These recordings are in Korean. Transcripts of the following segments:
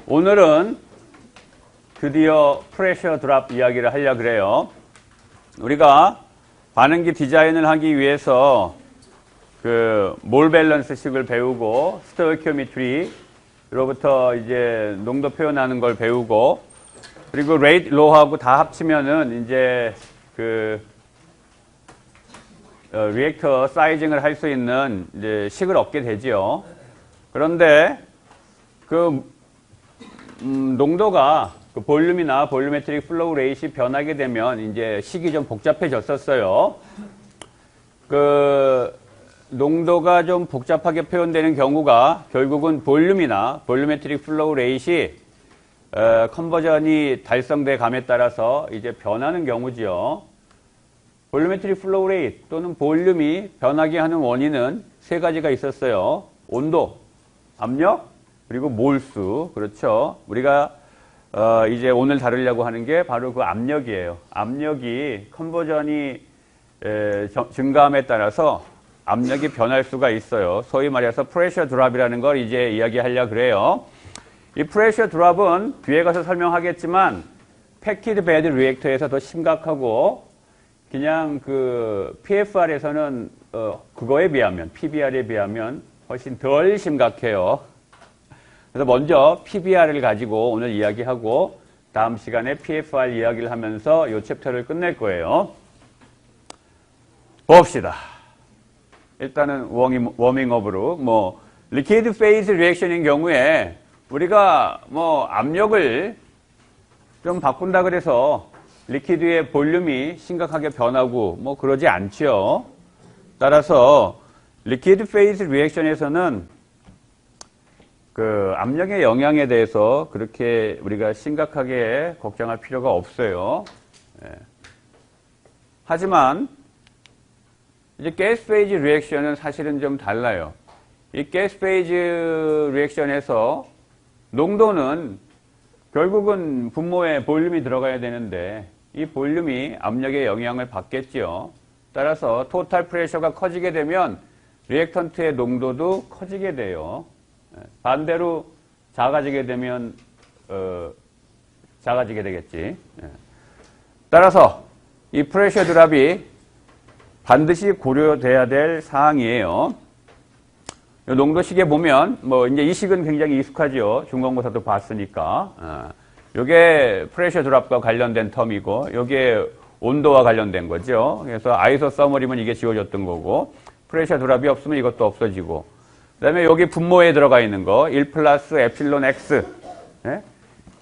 오늘은 드디어 프레셔 드랍 이야기를 하려고 그래요. 우리가 반응기 디자인을 하기 위해서 그 몰 밸런스식을 배우고 스토이키오메트리로부터 이제 농도 표현하는 걸 배우고 그리고 레이트 로하고 다 합치면은 이제 그 리액터 사이징을 할 수 있는 이제 식을 얻게 되지요. 그런데 그 농도가 그 볼륨이나 볼루메트릭 플로우 레이트이 변하게 되면 이제 식이 좀 복잡해졌었어요. 그 농도가 좀 복잡하게 표현되는 경우가 결국은 볼륨이나 볼루메트릭 플로우 레이트이 컨버전이 달성돼 감에 따라서 이제 변하는 경우지요. 볼루메트릭 플로우 레이트 또는 볼륨이 변하게 하는 원인은 세 가지가 있었어요. 온도, 압력, 그리고 몰수. 그렇죠. 우리가 이제 오늘 다루려고 하는 게 바로 그 압력이에요. 압력이 컨버전이 증가함에 따라서 압력이 변할 수가 있어요. 소위 말해서 프레셔 드랍이라는 걸 이제 이야기하려고 그래요. 이 프레셔 드랍은 뒤에 가서 설명하겠지만 패키드 베드 리액터에서 더 심각하고 그냥 그 PFR에서는 그거에 비하면 PBR에 비하면 훨씬 덜 심각해요. 그래서 먼저 PBR을 가지고 오늘 이야기하고 다음 시간에 PFR 이야기를 하면서 이 챕터를 끝낼 거예요. 봅시다. 일단은 워밍업으로 리퀴드 페이즈 리액션인 경우에 우리가 압력을 좀 바꾼다 그래서 리퀴드의 볼륨이 심각하게 변하고 그러지 않죠. 따라서 리퀴드 페이즈 리액션에서는 그 압력의 영향에 대해서 그렇게 우리가 심각하게 걱정할 필요가 없어요. 하지만 이제 가스 페이즈 리액션은 사실은 좀 달라요. 이 가스 페이즈 리액션에서 농도는 결국은 분모에 볼륨이 들어가야 되는데 이 볼륨이 압력의 영향을 받겠죠. 따라서 토탈 프레셔가 커지게 되면 리액턴트의 농도도 커지게 돼요. 반대로 작아지게 되면 작아지게 되겠지. 따라서 이 프레셔 드랍이 반드시 고려돼야 될 사항이에요. 농도식에 보면 이제 이 식은 굉장히 익숙하죠. 중간고사도 봤으니까. 요게 프레셔 드랍과 관련된 텀이고 요게 온도와 관련된 거죠. 그래서 아이소 서머리면 이게 지워졌던 거고 프레셔 드랍이 없으면 이것도 없어지고 그 다음에 여기 분모에 들어가 있는 거 1 플러스 에필론 X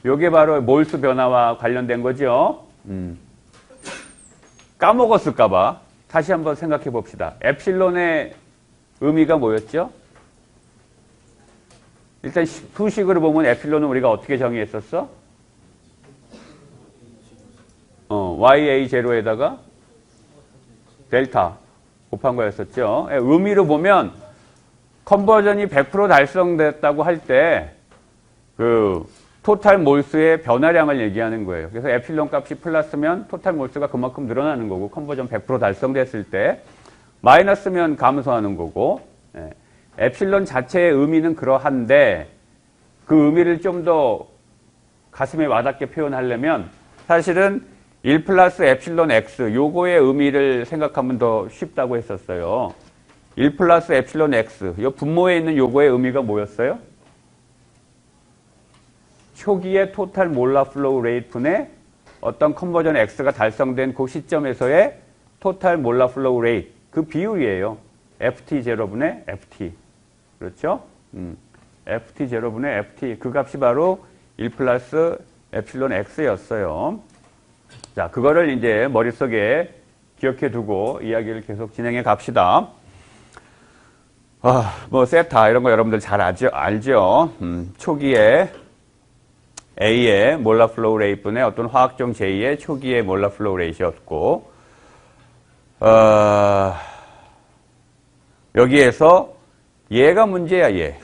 요게 바로 몰수 변화와 관련된 거죠. 까먹었을까봐 다시 한번 생각해 봅시다. 에필론의 의미가 뭐였죠? 일단 수식으로 보면 에필론은 우리가 어떻게 정의했었어? YA0에다가 델타 곱한 거였었죠. 의미로 보면 컨버전이 100% 달성됐다고 할 때 그 토탈 몰수의 변화량을 얘기하는 거예요. 그래서 에필론 값이 플러스면 토탈 몰수가 그만큼 늘어나는 거고 컨버전 100% 달성됐을 때 마이너스면 감소하는 거고 에필론 자체의 의미는 그러한데 그 의미를 좀 더 가슴에 와닿게 표현하려면 사실은 1 플러스 에필론 X 요거의 의미를 생각하면 더 쉽다고 했었어요. 1 플러스 에필론 X 요 분모에 있는 요거의 의미가 뭐였어요? 초기의 토탈 몰라 플로우 레이트 분의 어떤 컨버전 X가 달성된 그 시점에서의 토탈 몰라 플로우 레이트 그 비율이에요. FT0분의 FT. 그렇죠? FT0분의 FT. 그 값이 바로 1 플러스 에필론 X였어요. 자, 그거를 이제 머릿속에 기억해 두고 이야기를 계속 진행해 갑시다. 세타 이런 거 여러분들 잘 알죠? 초기에 A의 몰라 플로우 레이트 분의 어떤 화학종 J의 초기의 몰라 플로우 레이트였고 여기에서 얘가 문제야, 얘.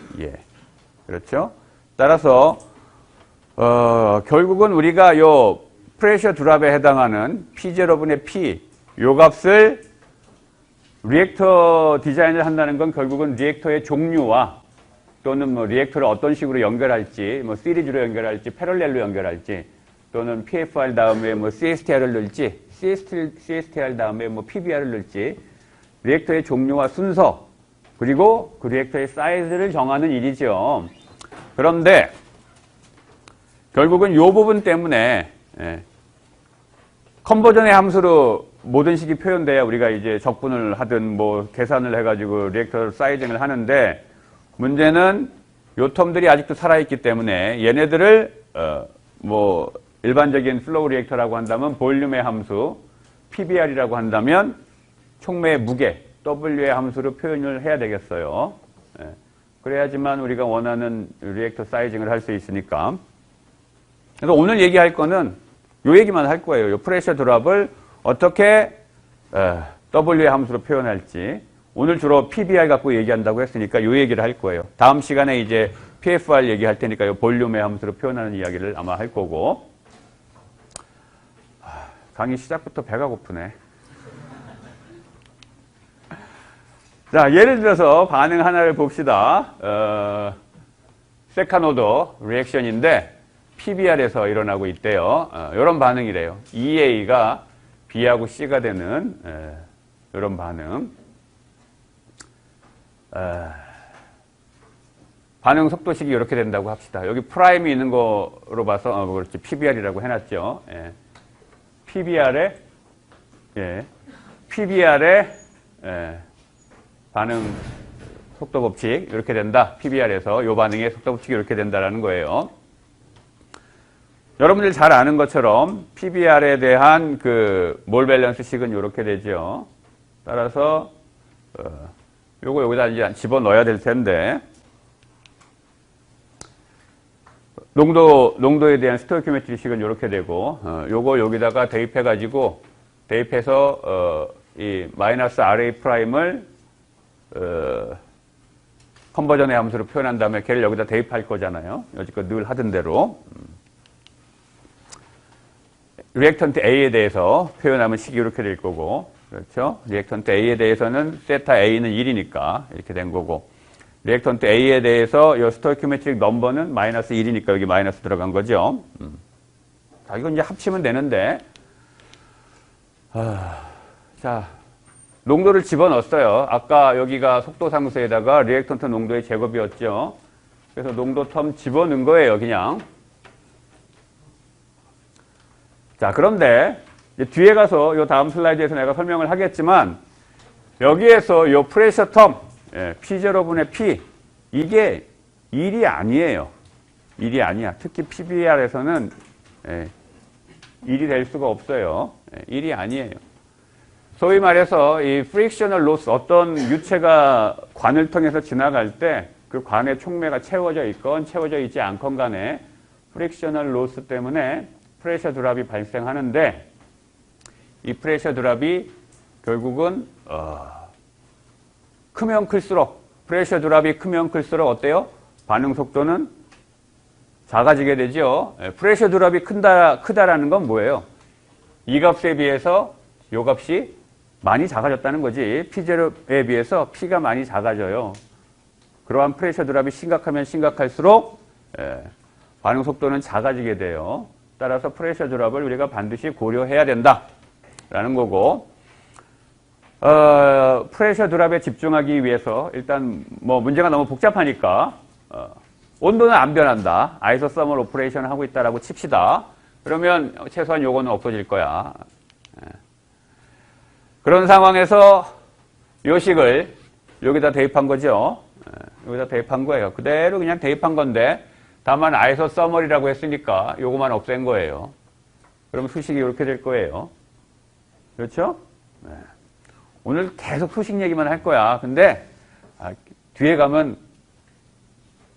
그렇죠? 따라서, 결국은 우리가 요 프레셔 드랍에 해당하는 P0분의 P, 요 값을 리액터 디자인을 한다는 건 결국은 리액터의 종류와 또는 뭐 리액터를 어떤 식으로 연결할지, 뭐 시리즈로 연결할지, 패럴렐로 연결할지, 또는 PFR 다음에 뭐 CSTR을 넣을지, CSTR 다음에 뭐 PBR을 넣을지, 리액터의 종류와 순서, 그리고 그 리액터의 사이즈를 정하는 일이죠. 그런데 결국은 이 부분 때문에 컨버전의 함수로 모든 식이 표현돼야 우리가 이제 적분을 하든 뭐 계산을 해가지고 리액터 사이징을 하는데, 문제는 요 텀들이 아직도 살아있기 때문에 얘네들을 뭐 일반적인 플로우 리액터라고 한다면 볼륨의 함수 PBR이라고 한다면 촉매의 무게 W의 함수로 표현을 해야 되겠어요. 그래야지만 우리가 원하는 리액터 사이징을 할 수 있으니까. 그래서 오늘 얘기할 거는 요 얘기만 할 거예요. 요 프레셔 드롭을 어떻게 W의 함수로 표현할지. 오늘 주로 PBR 갖고 얘기한다고 했으니까 요 얘기를 할 거예요. 다음 시간에 이제 PFR 얘기할 테니까 요 볼륨의 함수로 표현하는 이야기를 아마 할 거고. 강의 시작부터 배가 고프네. 자, 예를 들어서 반응 하나를 봅시다. 세컨 오더 리액션인데 PBR에서 일어나고 있대요. 이런 반응이래요. EA가 B하고 C가 되는 이런 반응. 반응 속도식이 이렇게 된다고 합시다. 여기 프라임이 있는 거로 봐서 그렇지, PBR이라고 해놨죠. PBR의 반응 속도 법칙 이렇게 된다. PBR에서 이 반응의 속도 법칙이 이렇게 된다라는 거예요. 여러분들 잘 아는 것처럼 PBR에 대한 그 몰 밸런스식은 이렇게 되죠. 따라서 요거 여기다 이제 집어넣어야 될 텐데, 농도에 대한 스토이키오메트리식은 이렇게 되고, 요거 여기다가 대입해가지고, 대입해서, 이 마이너스 RA 프라임을, 컨버전의 함수로 표현한 다음에 걔를 여기다 대입할 거잖아요. 여지껏 늘 하던 대로. 리액턴트 A에 대해서 표현하면 식이 이렇게 될 거고, 그렇죠? 리액턴트 A에 대해서는 세타 A는 1이니까 이렇게 된 거고, 리액턴트 A에 대해서 이 스토이키오메트릭 넘버는 마이너스 1이니까 여기 마이너스 들어간 거죠. 자, 이건 이제 합치면 되는데, 자, 농도를 집어넣었어요. 아까 여기가 속도 상수에다가 리액턴트 농도의 제곱이었죠. 그래서 농도 텀 집어넣은 거예요, 그냥. 자, 그런데 이제 뒤에 가서 이 다음 슬라이드에서 내가 설명을 하겠지만, 여기에서 이 프레셔 텀, P0분의 P, 이게 1이 아니에요. 1이 아니야. 특히 PBR에서는 1이 될 수가 없어요. 1이 아니에요. 소위 말해서 이 프릭셔널 로스, 어떤 유체가 관을 통해서 지나갈 때 그 관의 촉매가 채워져 있건 채워져 있지 않건 간에 프릭셔널 로스 때문에 프레셔 드롭이 발생하는데, 이 프레셔 드롭이 결국은 크면 클수록, 프레셔 드롭이 크면 클수록 어때요? 반응 속도는 작아지게 되죠. 프레셔 드롭이 크다라는 건 뭐예요? 이 값에 비해서 이 값이 많이 작아졌다는 거지. P0에 비해서 P가 많이 작아져요. 그러한 프레셔 드롭이 심각하면 심각할수록 반응 속도는 작아지게 돼요. 따라서 프레셔 드롭을 우리가 반드시 고려해야 된다라는 거고, 프레셔 드롭에 집중하기 위해서 일단 뭐 문제가 너무 복잡하니까 온도는 안 변한다. 아이소서멀 오퍼레이션을 하고 있다라고 칩시다. 그러면 최소한 요거는 없어질 거야. 그런 상황에서 요 식을 여기다 대입한 거죠. 여기다 대입한 거예요. 그대로 그냥 대입한 건데, 다만 아이소서멀이라고 했으니까 요거만 없앤 거예요. 그럼 수식이 이렇게 될 거예요. 그렇죠? 오늘 계속 수식 얘기만 할 거야. 근데 뒤에 가면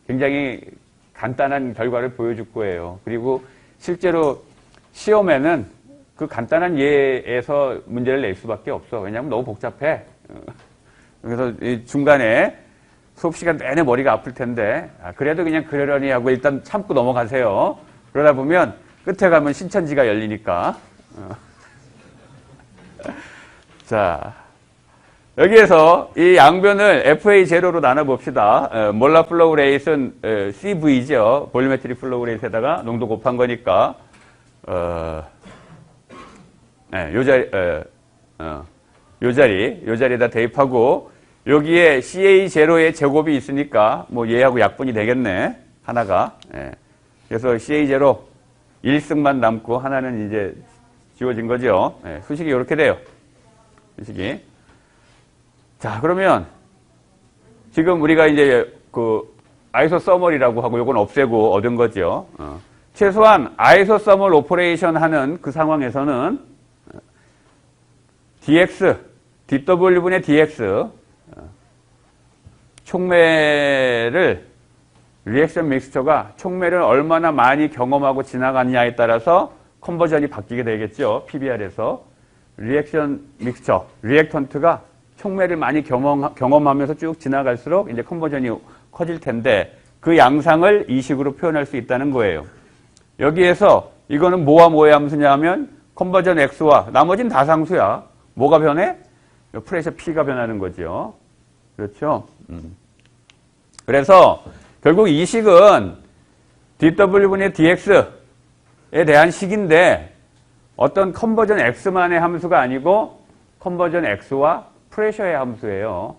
굉장히 간단한 결과를 보여줄 거예요. 그리고 실제로 시험에는 그 간단한 예에서 문제를 낼 수밖에 없어. 왜냐하면 너무 복잡해. 그래서 이 중간에 수업 시간 내내 머리가 아플 텐데, 그래도 그냥 그러려니 하고 일단 참고 넘어가세요. 그러다 보면 끝에 가면 신천지가 열리니까. 자, 여기에서 이 양변을 FA0로 나눠봅시다. 몰라 플로우 레이트는 CV죠. 볼유메트릭 플로우 레이트에다가 농도 곱한 거니까 요 자리에다 대입하고 여기에 CA0의 제곱이 있으니까 뭐 얘하고 약분이 되겠네. 하나가. 그래서 CA0 1승만 남고 하나는 이제 지워진 거죠. 수식이 이렇게 돼요. 수식이. 자, 그러면 지금 우리가 이제 그 아이소서멀이라고 하고 요건 없애고 얻은 거죠. 최소한 아이소서멀 오퍼레이션 하는 그 상황에서는 dx, dw분의 dx 촉매를 리액션 믹스처가 촉매를 얼마나 많이 경험하고 지나갔냐에 따라서 컨버전이 바뀌게 되겠죠. PBR에서 리액션 믹스처, 리액턴트가 촉매를 많이 경험하면서 쭉 지나갈수록 이제 컨버전이 커질 텐데 그 양상을 이 식으로 표현할 수 있다는 거예요. 여기에서 이거는 뭐와 뭐의 함수냐 하면 컨버전 X와 나머지는 다 상수야. 뭐가 변해? 프레셔 P가 변하는 거죠. 그렇죠? 그래서 결국 이 식은 dw분의 dx에 대한 식인데 어떤 컨버전 x만의 함수가 아니고 컨버전 x와 프레셔의 함수예요.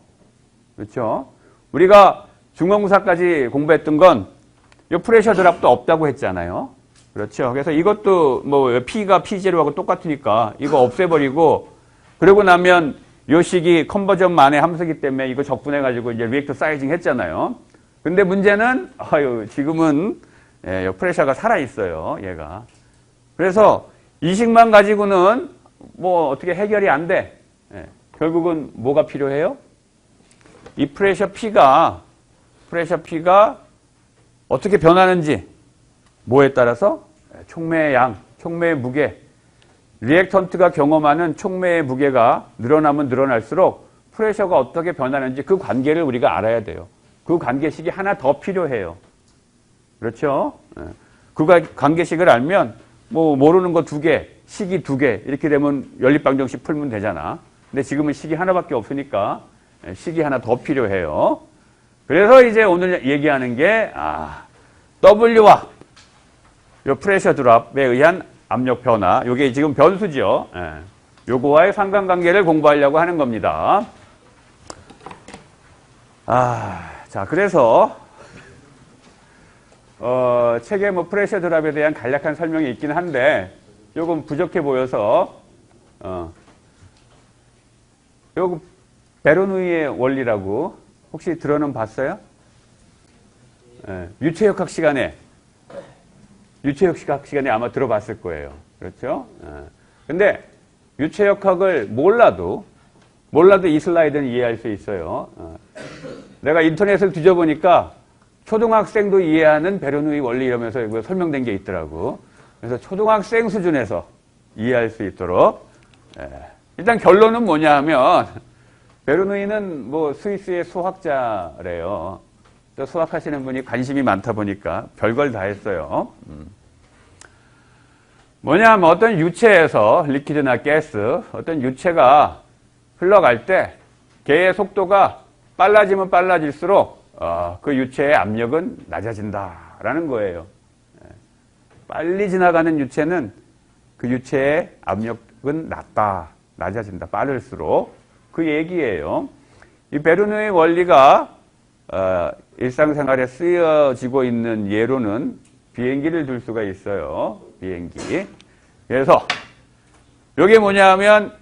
그렇죠? 우리가 중공사까지 공부했던 건 이 프레셔 드랍도 없다고 했잖아요. 그렇죠? 그래서 이것도 뭐 P가 P0하고 똑같으니까 이거 없애버리고 그러고 나면 이 식이 컨버전만의 함수기 때문에 이거 적분해가지고 이제 리액터 사이징 했잖아요. 근데 문제는 지금은 프레셔가 살아있어요. 얘가. 그래서 이 식만 가지고는 뭐 어떻게 해결이 안 돼. 결국은 뭐가 필요해요? 이 프레셔 P가 어떻게 변하는지 뭐에 따라서 촉매의 양, 촉매의 무게 리액턴트가 경험하는 촉매의 무게가 늘어나면 늘어날수록 프레셔가 어떻게 변하는지 그 관계를 우리가 알아야 돼요. 그 관계식이 하나 더 필요해요. 그렇죠? 그 관계식을 알면 뭐 모르는 거 2개, 식이 2개 이렇게 되면 연립방정식 풀면 되잖아. 근데 지금은 식이 하나밖에 없으니까 식이 하나 더 필요해요. 그래서 이제 오늘 얘기하는 게 W와 요 프레셔 드랍에 의한 압력 변화, 요게 지금 변수죠. 요거와의 상관관계를 공부하려고 하는 겁니다. 자, 그래서 책에 뭐 프레셔 드랍에 대한 간략한 설명이 있긴 한데 요건 부족해 보여서 요거 베르누이의 원리라고 혹시 들어는 봤어요? 유체역학 시간에 아마 들어봤을 거예요. 그렇죠? 근데 유체역학을 몰라도 이 슬라이드는 이해할 수 있어요. 내가 인터넷을 뒤져보니까 초등학생도 이해하는 베르누이 원리 이러면서 이거 설명된 게 있더라고. 그래서 초등학생 수준에서 이해할 수 있도록. 일단 결론은 뭐냐 하면 베르누이는 뭐 스위스의 수학자래요. 또 수학하시는 분이 관심이 많다 보니까 별걸 다 했어요. 뭐냐 하면 어떤 유체에서 리퀴드나 가스, 어떤 유체가 흘러갈 때 걔의 속도가 빨라지면 빨라질수록 그 유체의 압력은 낮아진다라는 거예요. 빨리 지나가는 유체는 그 유체의 압력은 낮아진다. 빠를수록 그 얘기예요. 이 베르누이 원리가 일상생활에 쓰여지고 있는 예로는 비행기를 들 수가 있어요. 비행기. 그래서 이게 뭐냐 하면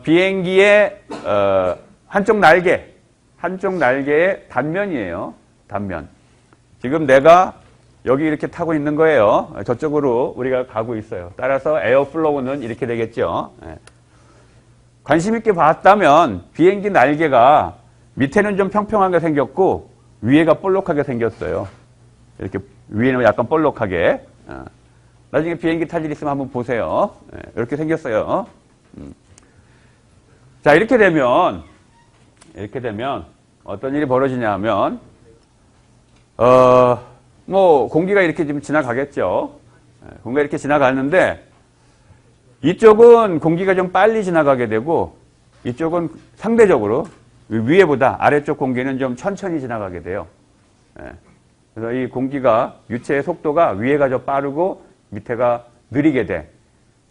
비행기의 한쪽 날개의 단면이에요. 단면. 지금 내가 여기 이렇게 타고 있는 거예요. 저쪽으로 우리가 가고 있어요. 따라서 에어플로우는 이렇게 되겠죠. 관심 있게 봤다면 비행기 날개가 밑에는 좀 평평하게 생겼고 위에가 볼록하게 생겼어요. 이렇게 위에는 약간 볼록하게. 나중에 비행기 탈 일 있으면 한번 보세요. 이렇게 생겼어요. 자, 이렇게 되면 어떤 일이 벌어지냐 하면 뭐 공기가 이렇게 지금 지나가겠죠. 공기가 이렇게 지나가는데 이쪽은 공기가 좀 빨리 지나가게 되고 이쪽은 상대적으로 위에보다 아래쪽 공기는 좀 천천히 지나가게 돼요. 예. 그래서 이 공기가 유체의 속도가 위에가 좀 빠르고 밑에가 느리게 돼.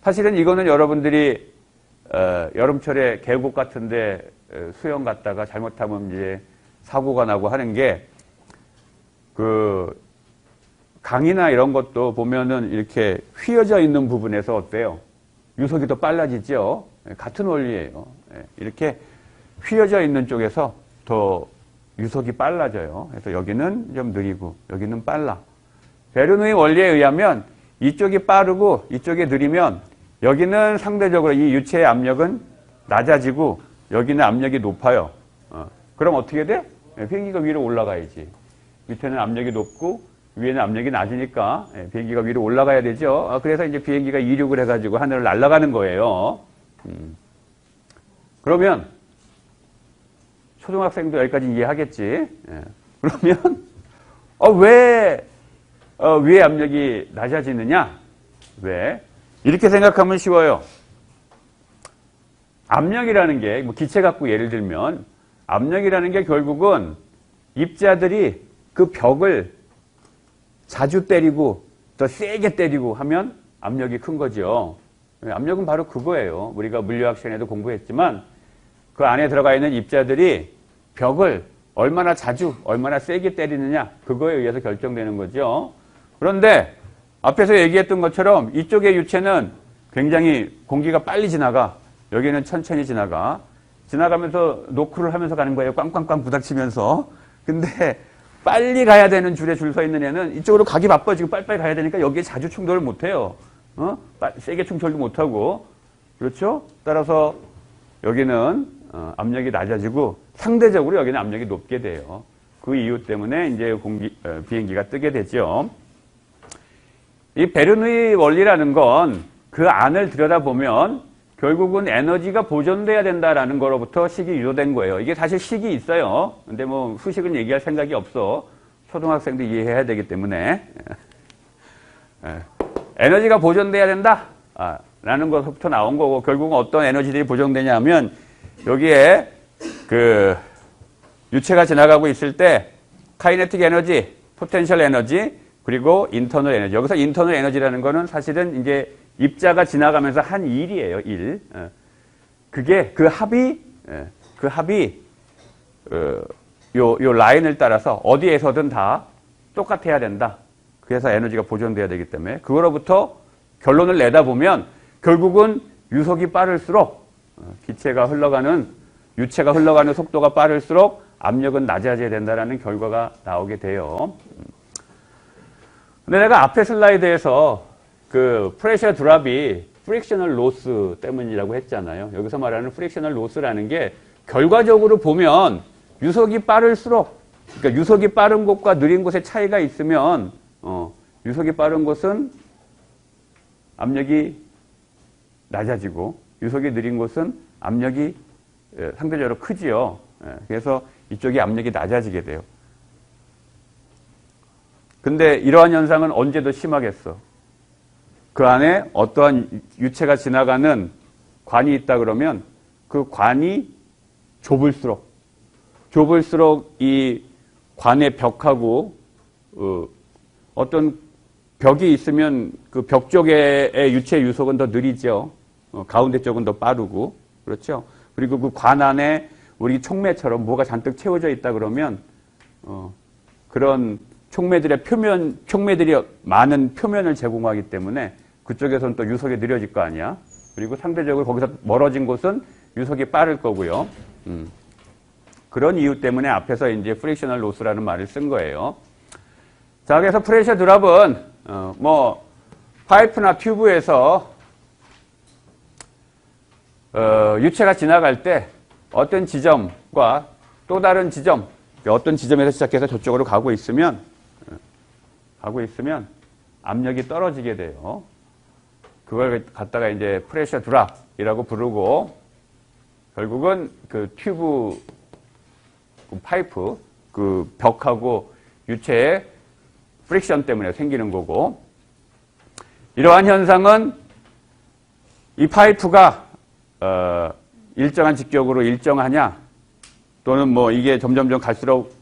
사실은 이거는 여러분들이 여름철에 계곡 같은데 수영 갔다가 잘못하면 이제 사고가 나고 하는 게 그 강이나 이런 것도 보면은 이렇게 휘어져 있는 부분에서 어때요? 유속이 더 빨라지죠. 같은 원리예요. 이렇게 휘어져 있는 쪽에서 더 유속이 빨라져요. 그래서 여기는 좀 느리고 여기는 빨라. 베르누이 원리에 의하면 이쪽이 빠르고 이쪽이 느리면 여기는 상대적으로 이 유체의 압력은 낮아지고 여기는 압력이 높아요. 그럼 어떻게 돼? 비행기가 위로 올라가야지. 밑에는 압력이 높고 위에는 압력이 낮으니까 비행기가 위로 올라가야 되죠. 그래서 이제 비행기가 이륙을 해가지고 하늘을 날아가는 거예요. 그러면 초등학생도 여기까지 이해하겠지. 그러면 왜 위의 압력이 낮아지느냐? 왜? 이렇게 생각하면 쉬워요. 압력이라는 게 뭐 기체 갖고 예를 들면 압력이라는 게 결국은 입자들이 그 벽을 자주 때리고 더 세게 때리고 하면 압력이 큰 거죠. 압력은 바로 그거예요. 우리가 물리학 시간에도 공부했지만 그 안에 들어가 있는 입자들이 벽을 얼마나 자주 얼마나 세게 때리느냐 그거에 의해서 결정되는 거죠. 그런데 앞에서 얘기했던 것처럼 이쪽의 유체는 굉장히 공기가 빨리 지나가. 여기는 천천히 지나가면서 노크를 하면서 가는 거예요. 꽝꽝꽝 부닥치면서. 근데 빨리 가야 되는 줄에 줄 서 있는 애는 이쪽으로 가기 바빠지고 빨리빨리 가야 되니까 여기에 자주 충돌을 못해요. 세게 충돌도 못하고. 그렇죠? 따라서 여기는 압력이 낮아지고 상대적으로 여기는 압력이 높게 돼요. 그 이유 때문에 이제 비행기가 뜨게 되죠. 이 베르누이 원리라는 건 그 안을 들여다보면 결국은 에너지가 보존돼야 된다라는 거로부터 식이 유도된 거예요. 이게 사실 식이 있어요. 근데 뭐 수식은 얘기할 생각이 없어. 초등학생도 이해해야 되기 때문에. 에너지가 보존돼야 된다. 라는 것부터 나온 거고 결국은 어떤 에너지들이 보존되냐 하면 여기에 그 유체가 지나가고 있을 때 카이네틱 에너지, 포텐셜 에너지, 그리고 인터널 에너지. 여기서 인터널 에너지라는 거는 사실은 이제 입자가 지나가면서 한 일이에요, 일. 그게, 그 합이, 요 라인을 따라서 어디에서든 다 똑같아야 된다. 그래서 에너지가 보존돼야 되기 때문에. 그거로부터 결론을 내다보면 결국은 유속이 빠를수록, 유체가 흘러가는 속도가 빠를수록 압력은 낮아져야 된다는 결과가 나오게 돼요. 근데 내가 앞에 슬라이드에서 그 프레셔 드랍이 프릭셔널 로스 때문이라고 했잖아요. 여기서 말하는 프릭셔널 로스라는 게 결과적으로 보면 유속이 빠를수록, 그러니까 유속이 빠른 곳과 느린 곳의 차이가 있으면 유속이 빠른 곳은 압력이 낮아지고 유속이 느린 곳은 압력이 상대적으로 크지요. 그래서 이쪽이 압력이 낮아지게 돼요. 근데 이러한 현상은 언제 더 심하겠어? 그 안에 어떠한 유체가 지나가는 관이 있다 그러면 그 관이 좁을수록 이 관의 벽하고 어떤 벽이 있으면 그 벽 쪽의 유체 유속은 더 느리죠. 가운데 쪽은 더 빠르고. 그렇죠? 그리고 그 관 안에 우리 촉매처럼 뭐가 잔뜩 채워져 있다 그러면 그런 촉매들이 많은 표면을 제공하기 때문에 그쪽에서는 또 유속이 느려질 거 아니야. 그리고 상대적으로 거기서 멀어진 곳은 유속이 빠를 거고요. 그런 이유 때문에 앞에서 이제 프릭셔널 로스라는 말을 쓴 거예요. 자, 그래서 프레셔 드랍은 파이프나 튜브에서 유체가 지나갈 때 어떤 지점과 또 다른 지점, 어떤 지점에서 시작해서 저쪽으로 가고 있으면 압력이 떨어지게 돼요. 그걸 갖다가 이제 프레셔 드랍이라고 부르고 결국은 그 튜브, 그 파이프, 그 벽하고 유체의 프릭션 때문에 생기는 거고 이러한 현상은 이 파이프가 일정한 직경으로 일정하냐? 또는 뭐 이게 점점점 갈수록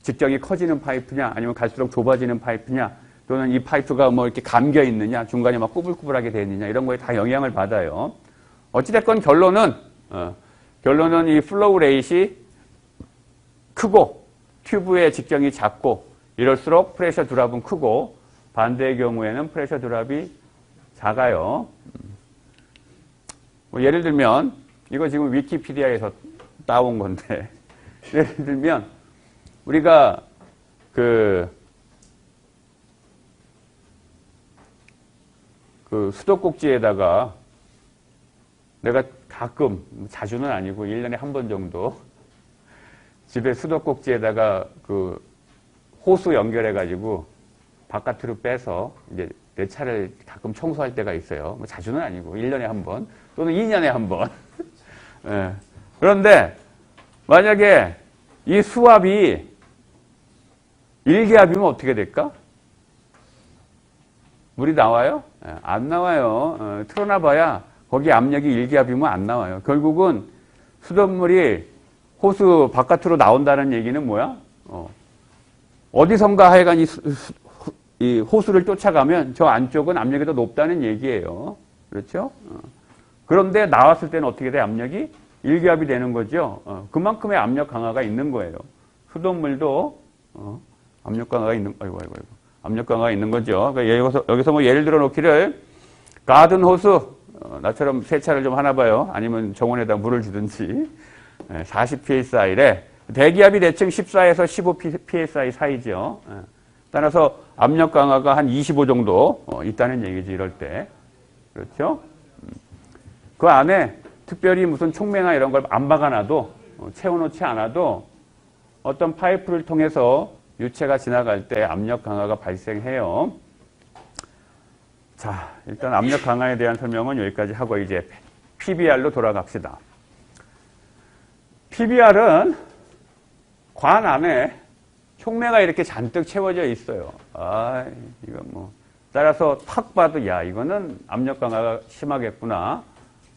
직경이 커지는 파이프냐? 아니면 갈수록 좁아지는 파이프냐? 또는 이 파이프가 뭐 이렇게 감겨 있느냐? 중간에 막 꾸불꾸불하게 되어 있느냐? 이런 거에 다 영향을 받아요. 어찌됐건 결론은 이 플로우 레이트이 크고 튜브의 직경이 작고 이럴수록 프레셔 드랍은 크고 반대의 경우에는 프레셔 드랍이 작아요. 뭐 예를 들면 이거 지금 위키피디아에서 따온 건데 예를 들면 우리가 그 수도꼭지에다가 내가 가끔 자주는 아니고 1년에 한 번 정도 집에 수도꼭지에다가 그 호수 연결해 가지고 바깥으로 빼서 이제 내 차를 가끔 청소할 때가 있어요. 뭐 자주는 아니고 1년에 한 번 또는 2년에 한 번. 예. 그런데 만약에 이 수압이 1기압이면 어떻게 될까? 물이 나와요? 예, 안 나와요. 틀어놔봐야 거기 압력이 1기압이면 안 나와요. 결국은 수돗물이 호수 바깥으로 나온다는 얘기는 뭐야? 어디선가 하여간 이 호수를 쫓아가면 저 안쪽은 압력이 더 높다는 얘기예요. 그렇죠? 그런데 나왔을 때는 어떻게 돼? 압력이 1기압이 되는 거죠. 그만큼의 압력 강화가 있는 거예요. 수돗물도 압력 강화가 있는, 압력 강화가 있는 거죠. 그러니까 여기서 뭐 예를 들어 놓기를 가든 호수, 나처럼 세차를 좀 하나 봐요. 아니면 정원에다 물을 주든지 40 psi래 대기압이 대충 14에서 15 psi 사이죠. 따라서 압력 강화가 한 25 정도 있다는 얘기지 이럴 때. 그렇죠? 그 안에 특별히 무슨 촉매나 이런 걸 안 박아놔도 채워놓지 않아도 어떤 파이프를 통해서 유체가 지나갈 때 압력 강화가 발생해요. 자, 일단 압력 강화에 대한 설명은 여기까지 하고 이제 PBR로 돌아갑시다. PBR은 관 안에 촉매가 이렇게 잔뜩 채워져 있어요. 이거 뭐. 따라서 탁 봐도, 야, 이거는 압력 강화가 심하겠구나.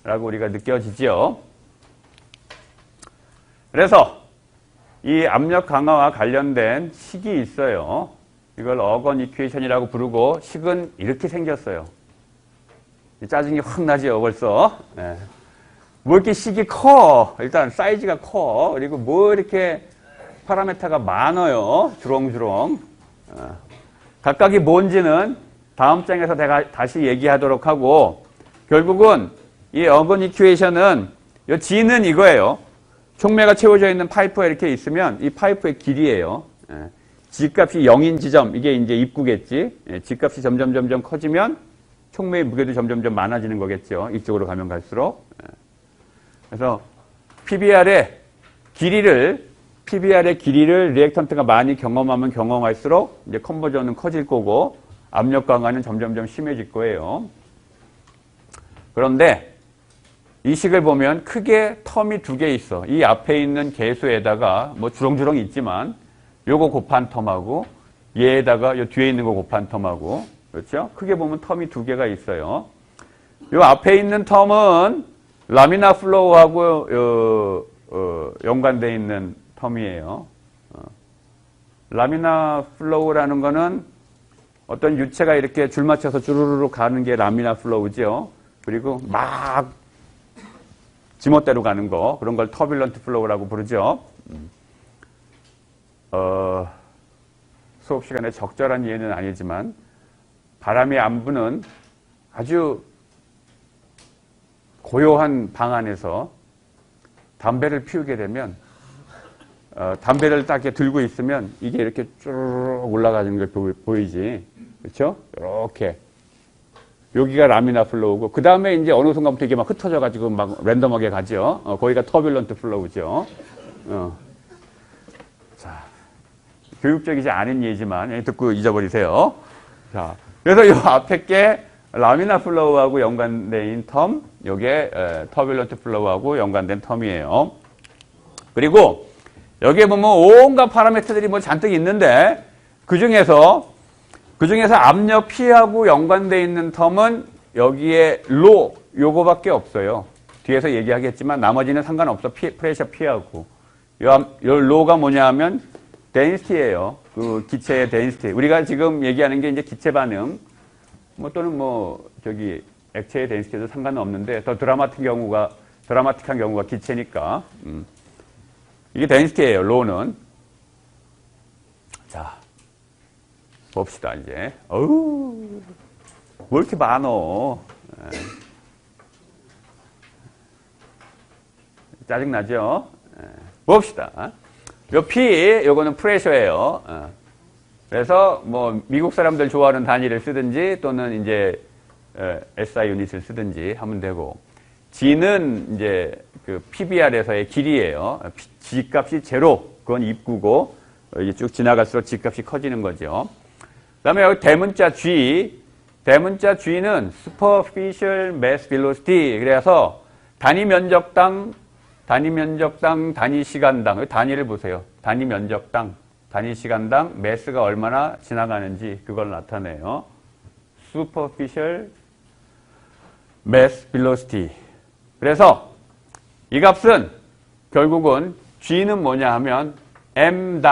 라고 우리가 느껴지죠. 그래서 이 압력 강화와 관련된 식이 있어요. 이걸 어건 이퀘이션이라고 부르고, 식은 이렇게 생겼어요. 짜증이 확 나죠, 벌써. 네. 뭐 이렇게 식이 커. 일단 사이즈가 커. 그리고 뭐 이렇게 파라메타가 많아요. 주렁주렁. 각각이 뭔지는 다음 장에서 내가 다시 얘기하도록 하고, 결국은 이 어건 이퀘이션은 이 G는 이거예요. 촉매가 채워져 있는 파이프가 이렇게 있으면 이 파이프의 길이에요. G값이 0인 지점, 이게 이제 입구겠지. G값이 점점 커지면 촉매의 무게도 점점 많아지는 거겠죠. 이쪽으로 가면 갈수록. 그래서 PBR의 길이를 리액턴트가 많이 경험하면 경험할수록 이제 컨버전은 커질 거고 압력 강화는 점점 심해질 거예요. 그런데 이 식을 보면 크게 텀이 두 개 있어. 이 앞에 있는 계수에다가 뭐 주렁주렁 있지만 요거 곱한 텀하고 얘에다가 요 뒤에 있는 거 곱한 텀하고 그렇죠? 크게 보면 텀이 두 개가 있어요. 요 앞에 있는 텀은 라미나 플로우하고 연관되어 있는 텀이에요. 라미나 플로우라는 거는 어떤 유체가 이렇게 줄 맞춰서 주르르 가는 게 라미나 플로우죠. 그리고 막 지멋대로 가는 거, 그런 걸 터뷸런트 플로우라고 부르죠. 수업 시간에 적절한 이해는 아니지만 바람이 안 부는 아주 고요한 방 안에서 담배를 피우게 되면 담배를 딱 이렇게 들고 있으면 이게 이렇게 쭉 올라가는 게 보이지. 그렇죠? 이렇게. 여기가 라미나 플로우고 그 다음에 이제 어느 순간부터 이게 막 흩어져 가지고 막 랜덤하게 가죠. 거기가 터뷸런트 플로우죠. 자, 교육적이지 않은 예지만 듣고 잊어버리세요. 자, 그래서 이 앞에 게 라미나 플로우하고 연관된 텀, 요게 터뷸런트 플로우하고 연관된 텀이에요. 그리고 여기에 보면 온갖 파라미터들이 뭐 잔뜩 있는데 그 중에서 압력 P하고 연관되어 있는 텀은 여기에 로 요거밖에 없어요. 뒤에서 얘기하겠지만 나머지는 상관없어. 프레셔 피하고. 요 로가 뭐냐 하면 density예요. 그 기체의 density. 우리가 지금 얘기하는 게 이제 기체 반응, 뭐 또는 뭐 저기 액체의 density도 상관은 없는데 더 드라마틱한 경우가 기체니까. 이게 density예요. 로는. 자, 봅시다 이제. 어우, 뭐 이렇게 많어. 짜증나죠? 봅시다. 요 P, 요거는 프레셔예요. 그래서 뭐 미국 사람들 좋아하는 단위를 쓰든지 또는 이제 SI 유닛을 쓰든지 하면 되고, G는 이제 그 PBR에서의 길이에요. G 값이 제로, 그건 입구고 이게 쭉 지나갈수록 G 값이 커지는 거죠. 그다음에 여기 대문자 G, 대문자 G는 superficial mass velocity. 그래서 단위 면적당, 단위 시간당, 단위를 보세요. 단위 면적당, 단위 시간당 매스가 얼마나 지나가는지 그걸 나타내요. superficial mass velocity. 그래서 이 값은 결국은 G는 뭐냐 하면 m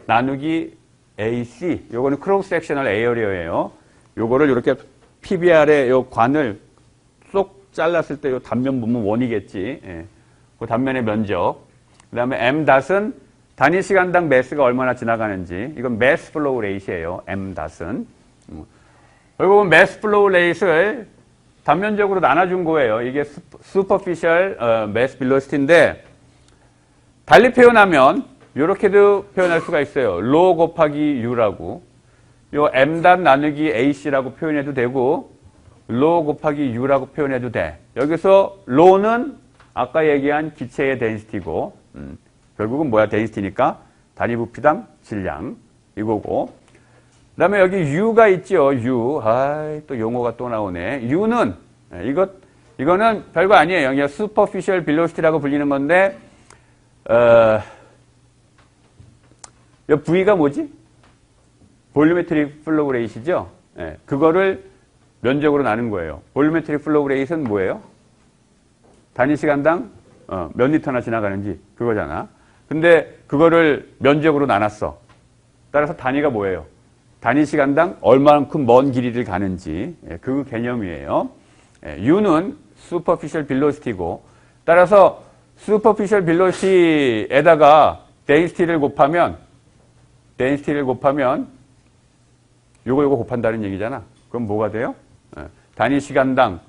나누기 AC. 요거는 크로스 섹셔널 에어리어예요. 요거를 이렇게 PBR의 요 관을 쏙 잘랐을 때 요 단면 보면 원이겠지. 예. 그 단면의 면적. 그 다음에 m은 단위 시간당 매스가 얼마나 지나가는지. 이건 mass flow rate이에요. m은. 결국은 mass flow rate을 단면적으로 나눠준 거예요. 이게 superficial mass velocity인데, 달리 표현하면 이렇게도 표현할 수가 있어요. rho 곱하기 u라고. 요 m 나누기 ac라고 표현해도 되고, rho 곱하기 u라고 표현해도 돼. 여기서 rho는 아까 얘기한 기체의 density고, 결국은 뭐야? density니까 단위 부피당 질량 이거고. 그다음에 여기 u가 있죠. u. 또 용어가 또 나오네. u는 이거는 별거 아니에요. 그냥 superficial velocity라고 불리는 건데, 이 V가 뭐지? 볼루메트릭 플로우 레이트죠. 예, 그거를 면적으로 나눈 거예요. 볼루메트릭 플로우 레이트는 뭐예요? 단위 시간당 몇 리터나 지나가는지 그거잖아. 근데 그거를 면적으로 나눴어. 따라서 단위가 뭐예요? 단위 시간당 얼마만큼 먼 길이를 가는지, 예, 그 개념이에요. 예, U는 superficial velocity고, 따라서 superficial velocity에다가 density를 곱하면 요거 곱한다는 얘기잖아. 그럼 뭐가 돼요? 예, 단위 시간당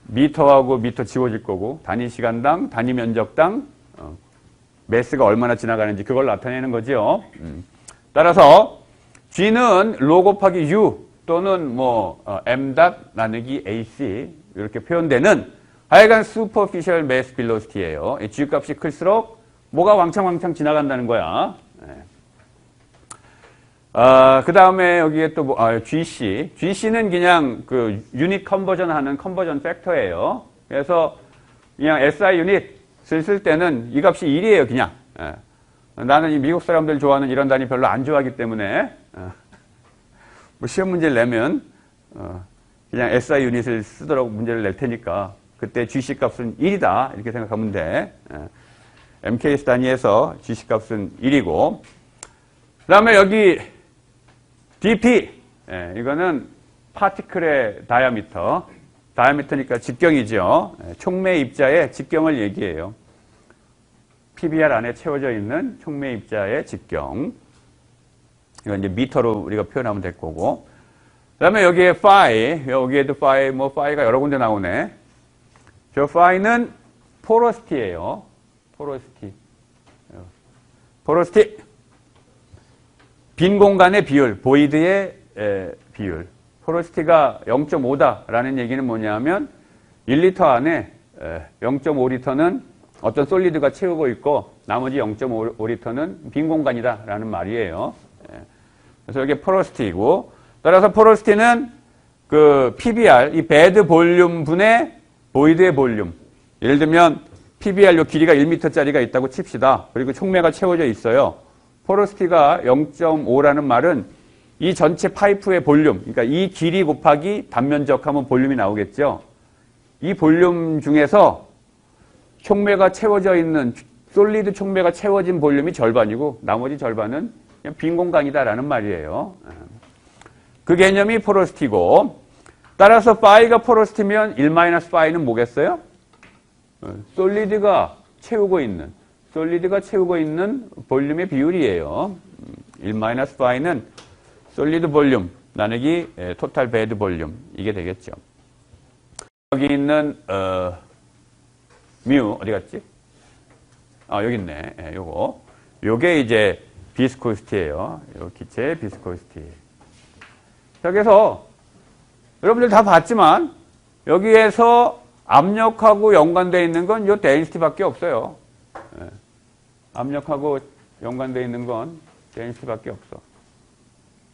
미터하고 미터 지워질 거고, 단위 시간당 단위 면적당 매스가 얼마나 지나가는지 그걸 나타내는 거죠. 따라서 G는 rho 곱하기 U 또는 뭐 m 나누기 AC 이렇게 표현되는 하여간 superficial mass velocity예요. 이 G 값이 클수록 뭐가 왕창 지나간다는 거야. 그 다음에 여기에 또 GC. GC는 그냥 그 유닛 컨버전 하는 컨버전 팩터예요. 그래서 그냥 SI 유닛을 쓸 때는 이 값이 1이에요, 그냥. 나는 이 미국 사람들 좋아하는 이런 단위 별로 안 좋아하기 때문에, 뭐 시험 문제를 내면, 그냥 SI 유닛을 쓰도록 문제를 낼 테니까, 그때 GC 값은 1이다. 이렇게 생각하면 돼. MKS 단위에서 GC 값은 1이고, 그 다음에 여기 DP. 이거는 파티클의 다이아미터니까 직경이죠. 촉매 입자의 직경을 얘기해요. PBR 안에 채워져 있는 촉매 입자의 직경. 이건 이제 미터로 우리가 표현하면 될 거고. 그 다음에 여기에 phi, 여기에도 phi, phi가 여러 군데 나오네. 저 phi는 porosity예요. porosity. 빈 공간의 비율, 보이드의 비율. porosity가 0.5다라는 얘기는 뭐냐면 1리터 안에 0.5리터는 어떤 솔리드가 채우고 있고 나머지 0.5리터는 빈 공간이다라는 말이에요. 그래서 이게 porosity이고, 따라서 porosity는 그 PBR, 이 베드 볼륨 분의 보이드의 볼륨. 예를 들면 PBR 요 길이가 1m짜리가 있다고 칩시다. 그리고 촉매가 채워져 있어요. porosity가 0.5라는 말은 이 전체 파이프의 볼륨, 그러니까 이 길이 곱하기 단면적 하면 볼륨이 나오겠죠. 이 볼륨 중에서 촉매가 채워져 있는 솔리드 촉매가 채워진 볼륨이 절반이고 나머지 절반은 그냥 빈 공간이다라는 말이에요. 그 개념이 포로시티고 따라서 파이가 포로시티면 1-파이는 뭐겠어요? 솔리드가 채우고 있는 볼륨의 비율이에요. 1-파이는 솔리드 볼륨 나누기 토탈 베드 볼륨 이게 되겠죠. 여기 있는 뮤 어디 갔지? 여기 있네. 요게 이제 비스코시티예요. 요 기체의 비스코시티. 자, 그래서 여러분들 다 봤지만 여기에서 압력하고 연관되어 있는 건 요 데인시티밖에 없어요. 압력하고 연관되어 있는 건 데인시티밖에 없어.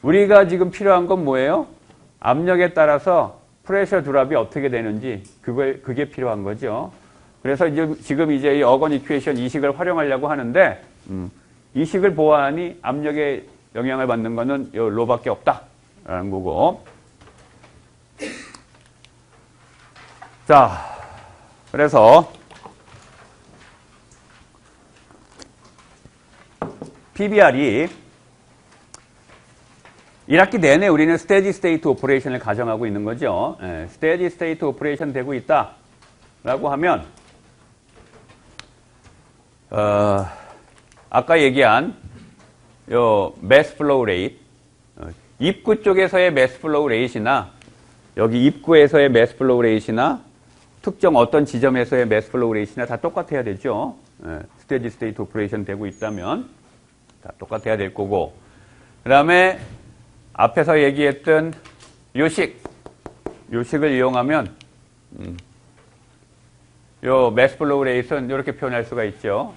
우리가 지금 필요한 건 뭐예요? 압력에 따라서 프레셔 드랍이 어떻게 되는지 그게 필요한 거죠. 그래서 지금 이제 이 어건 이퀘이션 이식을 활용하려고 하는데 이 식을 보아하니 압력에 영향을 받는 거는 요 로밖에 없다라는 거고. 자, 그래서 PBR이 1학기 내내 우리는 스테디 스테이트 오퍼레이션을 가정하고 있는 거죠. 스테디 스테이트 오퍼레이션 되고 있다라고 하면 아까 얘기한 요 매스 플로우 레이트, 입구 쪽에서의 매스 플로우 레이트나 여기 입구에서의 매스 플로우 레이트나 특정 어떤 지점에서의 매스 플로우 레이트나 다 똑같아야 되죠. 스테디 스테이트 오퍼레이션 되고 있다면 다 똑같아야 될 거고, 그 다음에 앞에서 얘기했던 요식을 이용하면 요 매스 플로우 레이트는 이렇게 표현할 수가 있죠.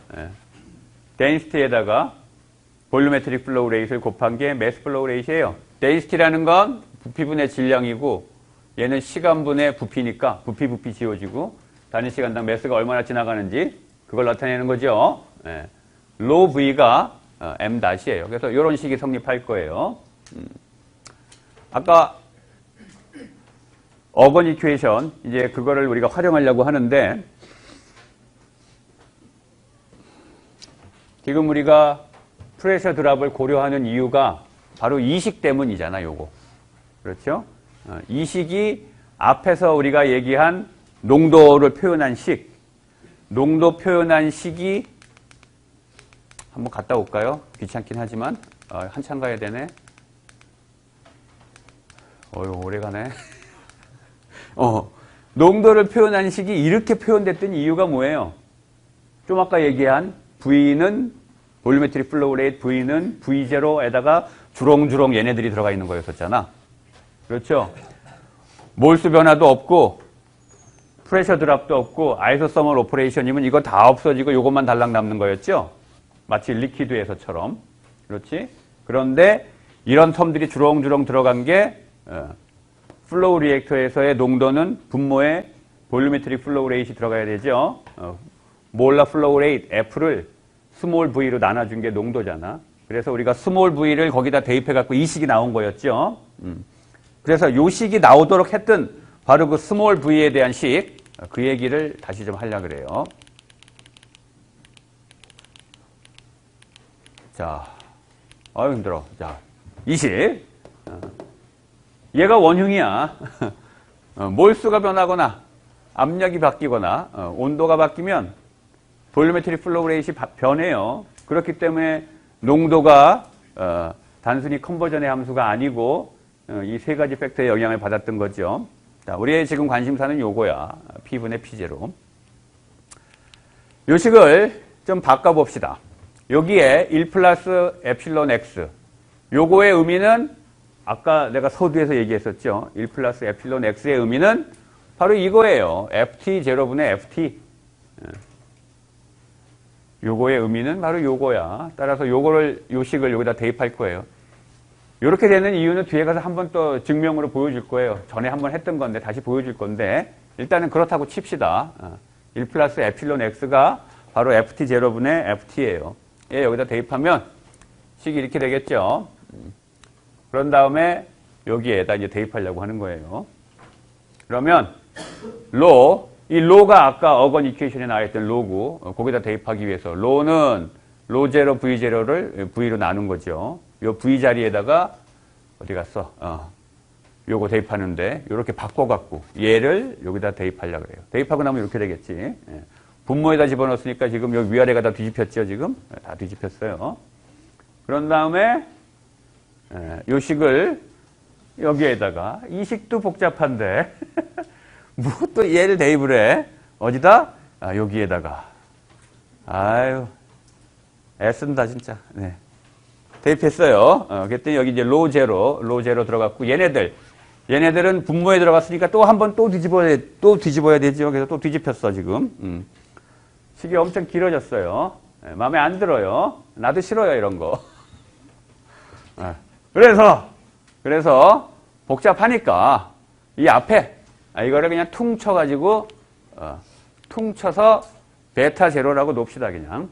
데인시티에다가 볼루메트릭 플로우 레이트를 곱한 게 매스 플로우 레이트예요. 데인시티라는 건 부피분의 질량이고 얘는 시간분의 부피니까 부피 지워지고 단위 시간당 매스가 얼마나 지나가는지 그걸 나타내는 거죠. 로 V가 M-이에요. 그래서 이런 식이 성립할 거예요. 아까 어건 이퀘이션 이제 그거를 우리가 활용하려고 하는데 지금 우리가 프레셔 드랍을 고려하는 이유가 바로 이 식 때문이잖아, 요거. 그렇죠? 이 식이 앞에서 우리가 얘기한 농도를 표현한 식, 농도 표현한 식이 한번 갔다 올까요? 귀찮긴 하지만 한참 가야 되네. 오래 가네. 농도를 표현한 식이 이렇게 표현됐던 이유가 뭐예요? 좀 아까 얘기한 V는 볼루메트릭 플로우 레이트 V는 V0에다가 주렁주렁 얘네들이 들어가 있는 거였었잖아. 그렇죠? 몰수 변화도 없고 프레셔 드랍도 없고 아이소서멀 오퍼레이션이면 이거 다 없어지고 이것만 달랑 남는 거였죠? 마치 리퀴드에서처럼. 그렇지? 그런데 이런 텀들이 주렁주렁 들어간 게 플로우 리액터에서의 농도는 분모에 볼루메트릭 플로우 레이트이 들어가야 되죠. 몰라 플로우 레이트 F를 스몰 V로 나눠준 게 농도잖아. 그래서 우리가 스몰 V를 거기다 대입해갖고 이 식이 나온 거였죠. 그래서 이 식이 나오도록 했던 바로 그 스몰 V에 대한 식, 그 얘기를 다시 좀 하려고 그래요. 자, 힘들어. 자, 이 식. 얘가 원흉이야. 몰수가 변하거나 압력이 바뀌거나 온도가 바뀌면 볼루메트릭 플로우 레이트이 변해요. 그렇기 때문에 농도가 단순히 컨버전의 함수가 아니고 이 세 가지 팩터의 영향을 받았던 거죠. 자, 우리의 지금 관심사는 요거야. P분의 P0. 요 식을 좀 바꿔봅시다. 여기에 1 플러스 에필론 X. 요거의 의미는 아까 내가 서두에서 얘기했었죠. 1 플러스 에필론 X의 의미는 바로 이거예요. FT0분의 FT. 요거의 의미는 바로 요거야. 따라서 요식을 여기다 대입할 거예요. 이렇게 되는 이유는 뒤에 가서 한 번 또 증명으로 보여줄 거예요. 전에 한 번 했던 건데 다시 보여줄 건데 일단은 그렇다고 칩시다. 1 플러스 에필론 X가 바로 FT0분의 FT예요. 얘 여기다 대입하면 식이 이렇게 되겠죠. 그런 다음에 여기에다 이제 대입하려고 하는 거예요. 그러면 로 이 로가 아까 어건 이퀘이션에 나와있던 로고, 거기다 대입하기 위해서 로는 로0, V0를 V로 나눈 거죠. 요 V 자리에다가 어디 갔어? 요거 대입하는데 요렇게 바꿔갖고 얘를 여기다 대입하려고 그래요. 대입하고 나면 이렇게 되겠지. 예. 분모에다 집어넣었으니까 지금 여기 위아래가 다 뒤집혔죠. 지금 다 뒤집혔어요. 그런 다음에 요 식을 여기에다가 이 식도 복잡한데 뭐 또 얘를 대입을 해. 어디다? 여기에다가. 아유 애쓴다 진짜. 네. 대입했어요. 그랬더니 여기 이제 로0 들어갔고 얘네들은 분모에 들어갔으니까 또 한 번 또 뒤집어야 되죠. 그래서 또 뒤집혔어 지금. 식이 엄청 길어졌어요. 마음에 안 들어요. 나도 싫어요 이런 거. 그래서 복잡하니까 이 앞에 이거를 그냥 퉁 쳐가지고 퉁쳐서 베타 제로라고 놓읍시다 그냥.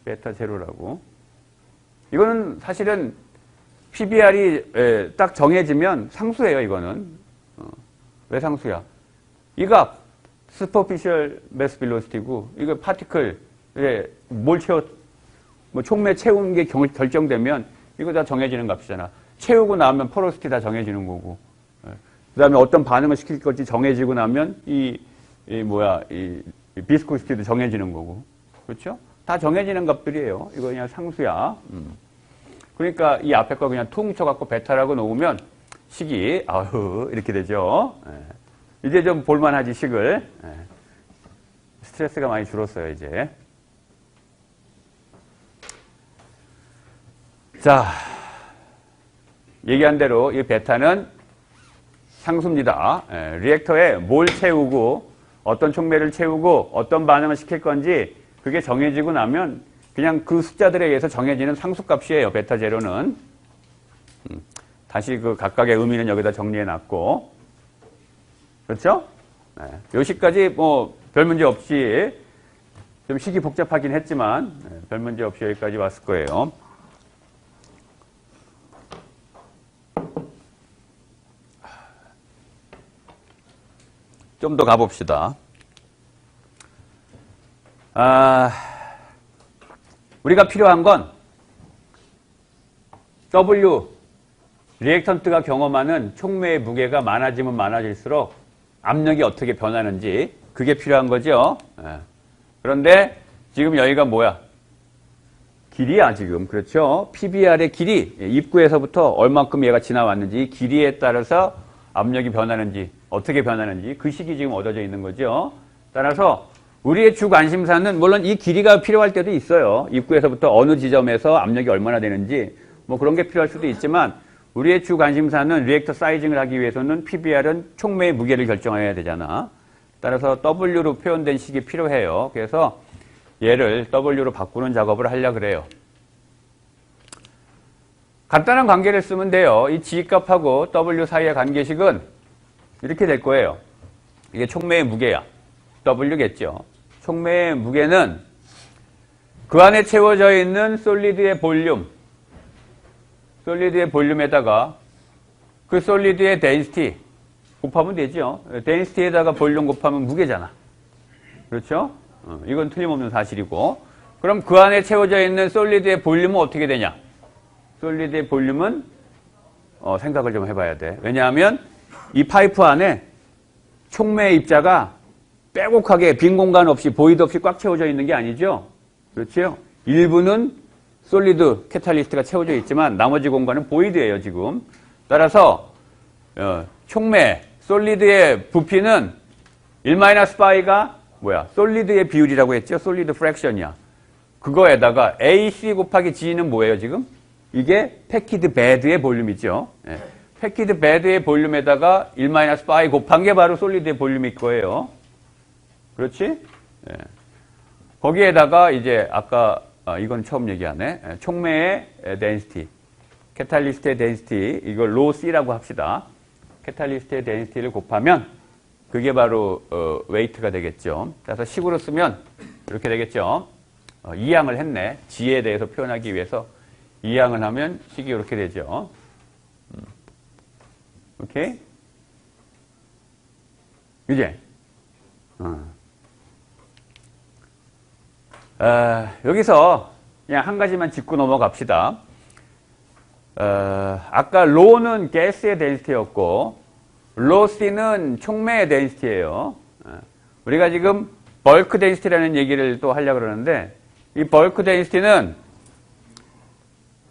베타 제로라고. 이거는 사실은 PBR이 딱 정해지면 상수예요, 이거는. 왜 상수야? 이 값, superficial mass velocity고, 이거 파티클, 촉매 채우는 게 결정되면 이거 다 정해지는 값이잖아. 채우고 나면 포로시티 다 정해지는 거고. 그 다음에 어떤 반응을 시킬 건지 정해지고 나면 이 비스코시티도 정해지는 거고. 그렇죠? 다 정해지는 값들이에요. 이거 그냥 상수야. 그러니까 이 앞에 거 그냥 퉁 쳐갖고 베타라고 놓으면 식이 이렇게 되죠. 이제 좀 볼만하지 식을. 스트레스가 많이 줄었어요 이제. 자, 얘기한 대로 이 베타는 상수입니다. 리액터에 뭘 채우고 어떤 촉매를 채우고 어떤 반응을 시킬 건지 그게 정해지고 나면 그냥 그 숫자들에 의해서 정해지는 상수값이에요. 베타 제로는. 다시 그 각각의 의미는 여기다 정리해 놨고. 그렇죠? 요 식까지 뭐 별 문제 없이 좀 식이 복잡하긴 했지만 별 문제 없이 여기까지 왔을 거예요. 좀 더 가봅시다. 우리가 필요한 건 W 리액턴트가 경험하는 촉매의 무게가 많아지면 많아질수록 압력이 어떻게 변하는지 그게 필요한 거죠. 그런데 지금 여기가 뭐야? 길이야 지금. 그렇죠? PBR의 길이 입구에서부터 얼만큼 얘가 지나왔는지 길이에 따라서 압력이 변하는지 어떻게 변하는지 그 식이 지금 얻어져 있는 거죠. 따라서 우리의 주 관심사는 물론 이 길이가 필요할 때도 있어요. 입구에서부터 어느 지점에서 압력이 얼마나 되는지 뭐 그런 게 필요할 수도 있지만 우리의 주 관심사는 리액터 사이징을 하기 위해서는 PBR은 촉매의 무게를 결정해야 되잖아. 따라서 W로 표현된 식이 필요해요. 그래서 얘를 W로 바꾸는 작업을 하려고 그래요. 간단한 관계를 쓰면 돼요. 이 G값하고 W 사이의 관계식은 이렇게 될 거예요. 이게 촉매의 무게야. W겠죠. 촉매의 무게는 그 안에 채워져 있는 솔리드의 볼륨에다가 그 솔리드의 density 곱하면 되죠. density에다가 볼륨 곱하면 무게잖아. 그렇죠? 이건 틀림없는 사실이고. 그럼 그 안에 채워져 있는 솔리드의 볼륨은 어떻게 되냐? 솔리드의 볼륨은 생각을 좀 해봐야 돼. 왜냐하면 이 파이프 안에 촉매의 입자가 빼곡하게 빈 공간 없이 보이드 없이 꽉 채워져 있는 게 아니죠. 그렇죠? 일부는 솔리드 캐탈리스트가 채워져 있지만 나머지 공간은 보이드예요 지금. 따라서 촉매 솔리드의 부피는 1-파이가 뭐야? 솔리드의 비율이라고 했죠. 솔리드 프랙션이야. 그거에다가 AC 곱하기 G는 뭐예요 지금? 이게 패키드 베드의 볼륨이죠. 패키드 베드의 볼륨에다가 1-파이 곱한 게 바로 솔리드의 볼륨일 거예요. 그렇지? 거기에다가 이제 아까 이건 처음 얘기하네. 촉매의 density, 캐탈리스트의 density 이걸 로 C라고 합시다. 캐탈리스트의 density를 곱하면 그게 바로 웨이트가 되겠죠. 그래서 식으로 쓰면 이렇게 되겠죠. 이항을 했네. G에 대해서 표현하기 위해서 이항을 하면 식이 이렇게 되죠. 오케이? 이제 여기서 그냥 한 가지만 짚고 넘어갑시다. 아까 로는 가스의 덴시티였고 로C는 촉매의 덴시티예요. 우리가 지금 벌크 덴시티라는 얘기를 또 하려고 그러는데 이 벌크 덴시티는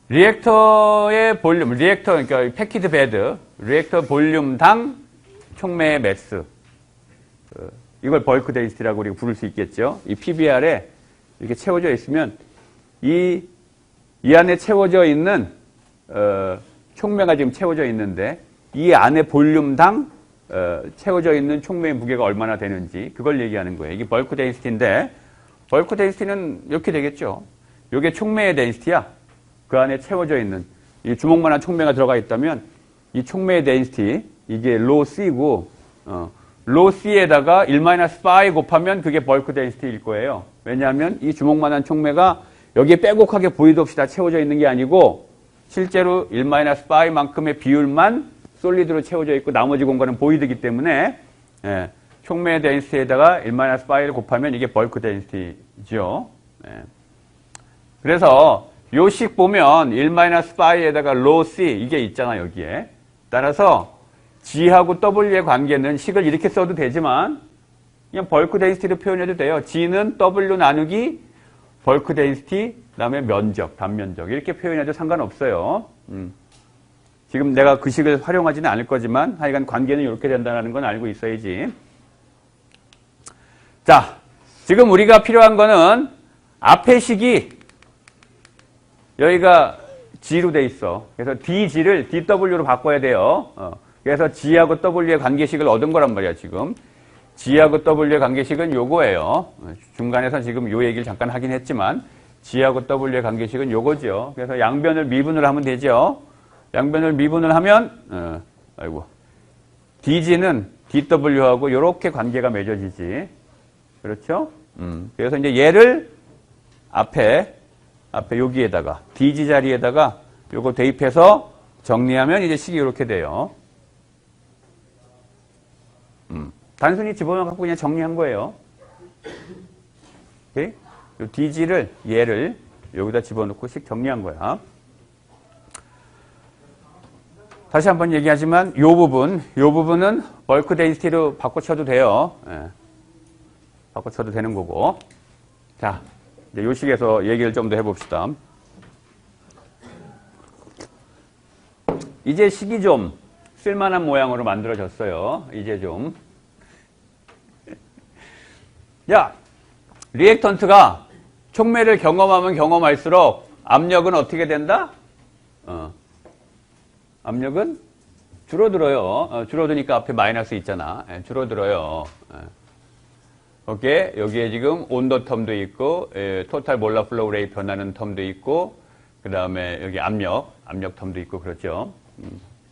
리액터의 볼륨, 그러니까 패키드 베드, 리액터 볼륨당 촉매의 매스. 이걸 벌크 덴시티라고 우리가 부를 수 있겠죠. 이 PBR에 이렇게 채워져 있으면 이 안에 채워져 있는 촉매가 지금 채워져 있는데 이 안에 볼륨당 채워져 있는 촉매의 무게가 얼마나 되는지 그걸 얘기하는 거예요. 이게 벌크 덴시티인데 벌크 덴시티는 이렇게 되겠죠. 이게 촉매의 덴시티야. 그 안에 채워져 있는 이 주먹만한 촉매가 들어가 있다면 이 촉매의 덴시티 이게 로 C고 로 C에다가 1-파이 곱하면 그게 벌크 덴시티일 거예요. 왜냐하면 이 주먹만한 촉매가 여기에 빼곡하게 보이도 없이 다 채워져 있는 게 아니고 실제로 1-파이만큼의 비율만 솔리드로 채워져 있고 나머지 공간은 보이드이기 때문에 촉매의 덴시티에다가 1-파이를 곱하면 이게 벌크 덴시티죠. 그래서 요 식 보면 1-파이에다가 로 C 이게 있잖아 여기에. 따라서 G하고 W의 관계는 식을 이렇게 써도 되지만 그냥 벌크 덴시티로 표현해도 돼요. G는 W 나누기 벌크 덴시티 그다음에 면적, 단면적 이렇게 표현해도 상관없어요. 지금 내가 그 식을 활용하지는 않을 거지만 하여간 관계는 이렇게 된다는 건 알고 있어야지. 자, 지금 우리가 필요한 거는 앞에 식이 여기가 G로 돼 있어. 그래서 DG를 DW로 바꿔야 돼요. 그래서 G하고 W의 관계식을 얻은 거란 말이야, 지금. G하고 W의 관계식은 요거예요. 중간에서 지금 요 얘기를 잠깐 하긴 했지만 G하고 W의 관계식은 요거죠. 그래서 양변을 미분을 하면 되죠. 양변을 미분을 하면 DG는 DW하고 요렇게 관계가 맺어지지. 그렇죠? 그래서 이제 얘를 앞에 여기에다가 DG 자리에다가 요거 대입해서 정리하면 이제 식이 이렇게 돼요. 단순히 집어넣어갖고 그냥 정리한 거예요. 오케이? 요 DG를 얘를 여기다 집어넣고 식 정리한 거야. 다시 한번 얘기하지만 요 부분은 벌크 덴시티로 바꿔쳐도 돼요. 바꿔쳐도 되는 거고. 자, 이제 요 식에서 얘기를 좀 더 해봅시다. 이제 식이 좀 쓸만한 모양으로 만들어졌어요. 이제 좀. 야, 리액턴트가 촉매를 경험하면 경험할수록 압력은 어떻게 된다? 압력은 줄어들어요. 줄어드니까 앞에 마이너스 있잖아. 줄어들어요. 오케이. 여기에 지금 온도 텀도 있고, 토탈 몰라 플로우 레이트 변하는 텀도 있고, 그 다음에 여기 압력 텀도 있고, 그렇죠.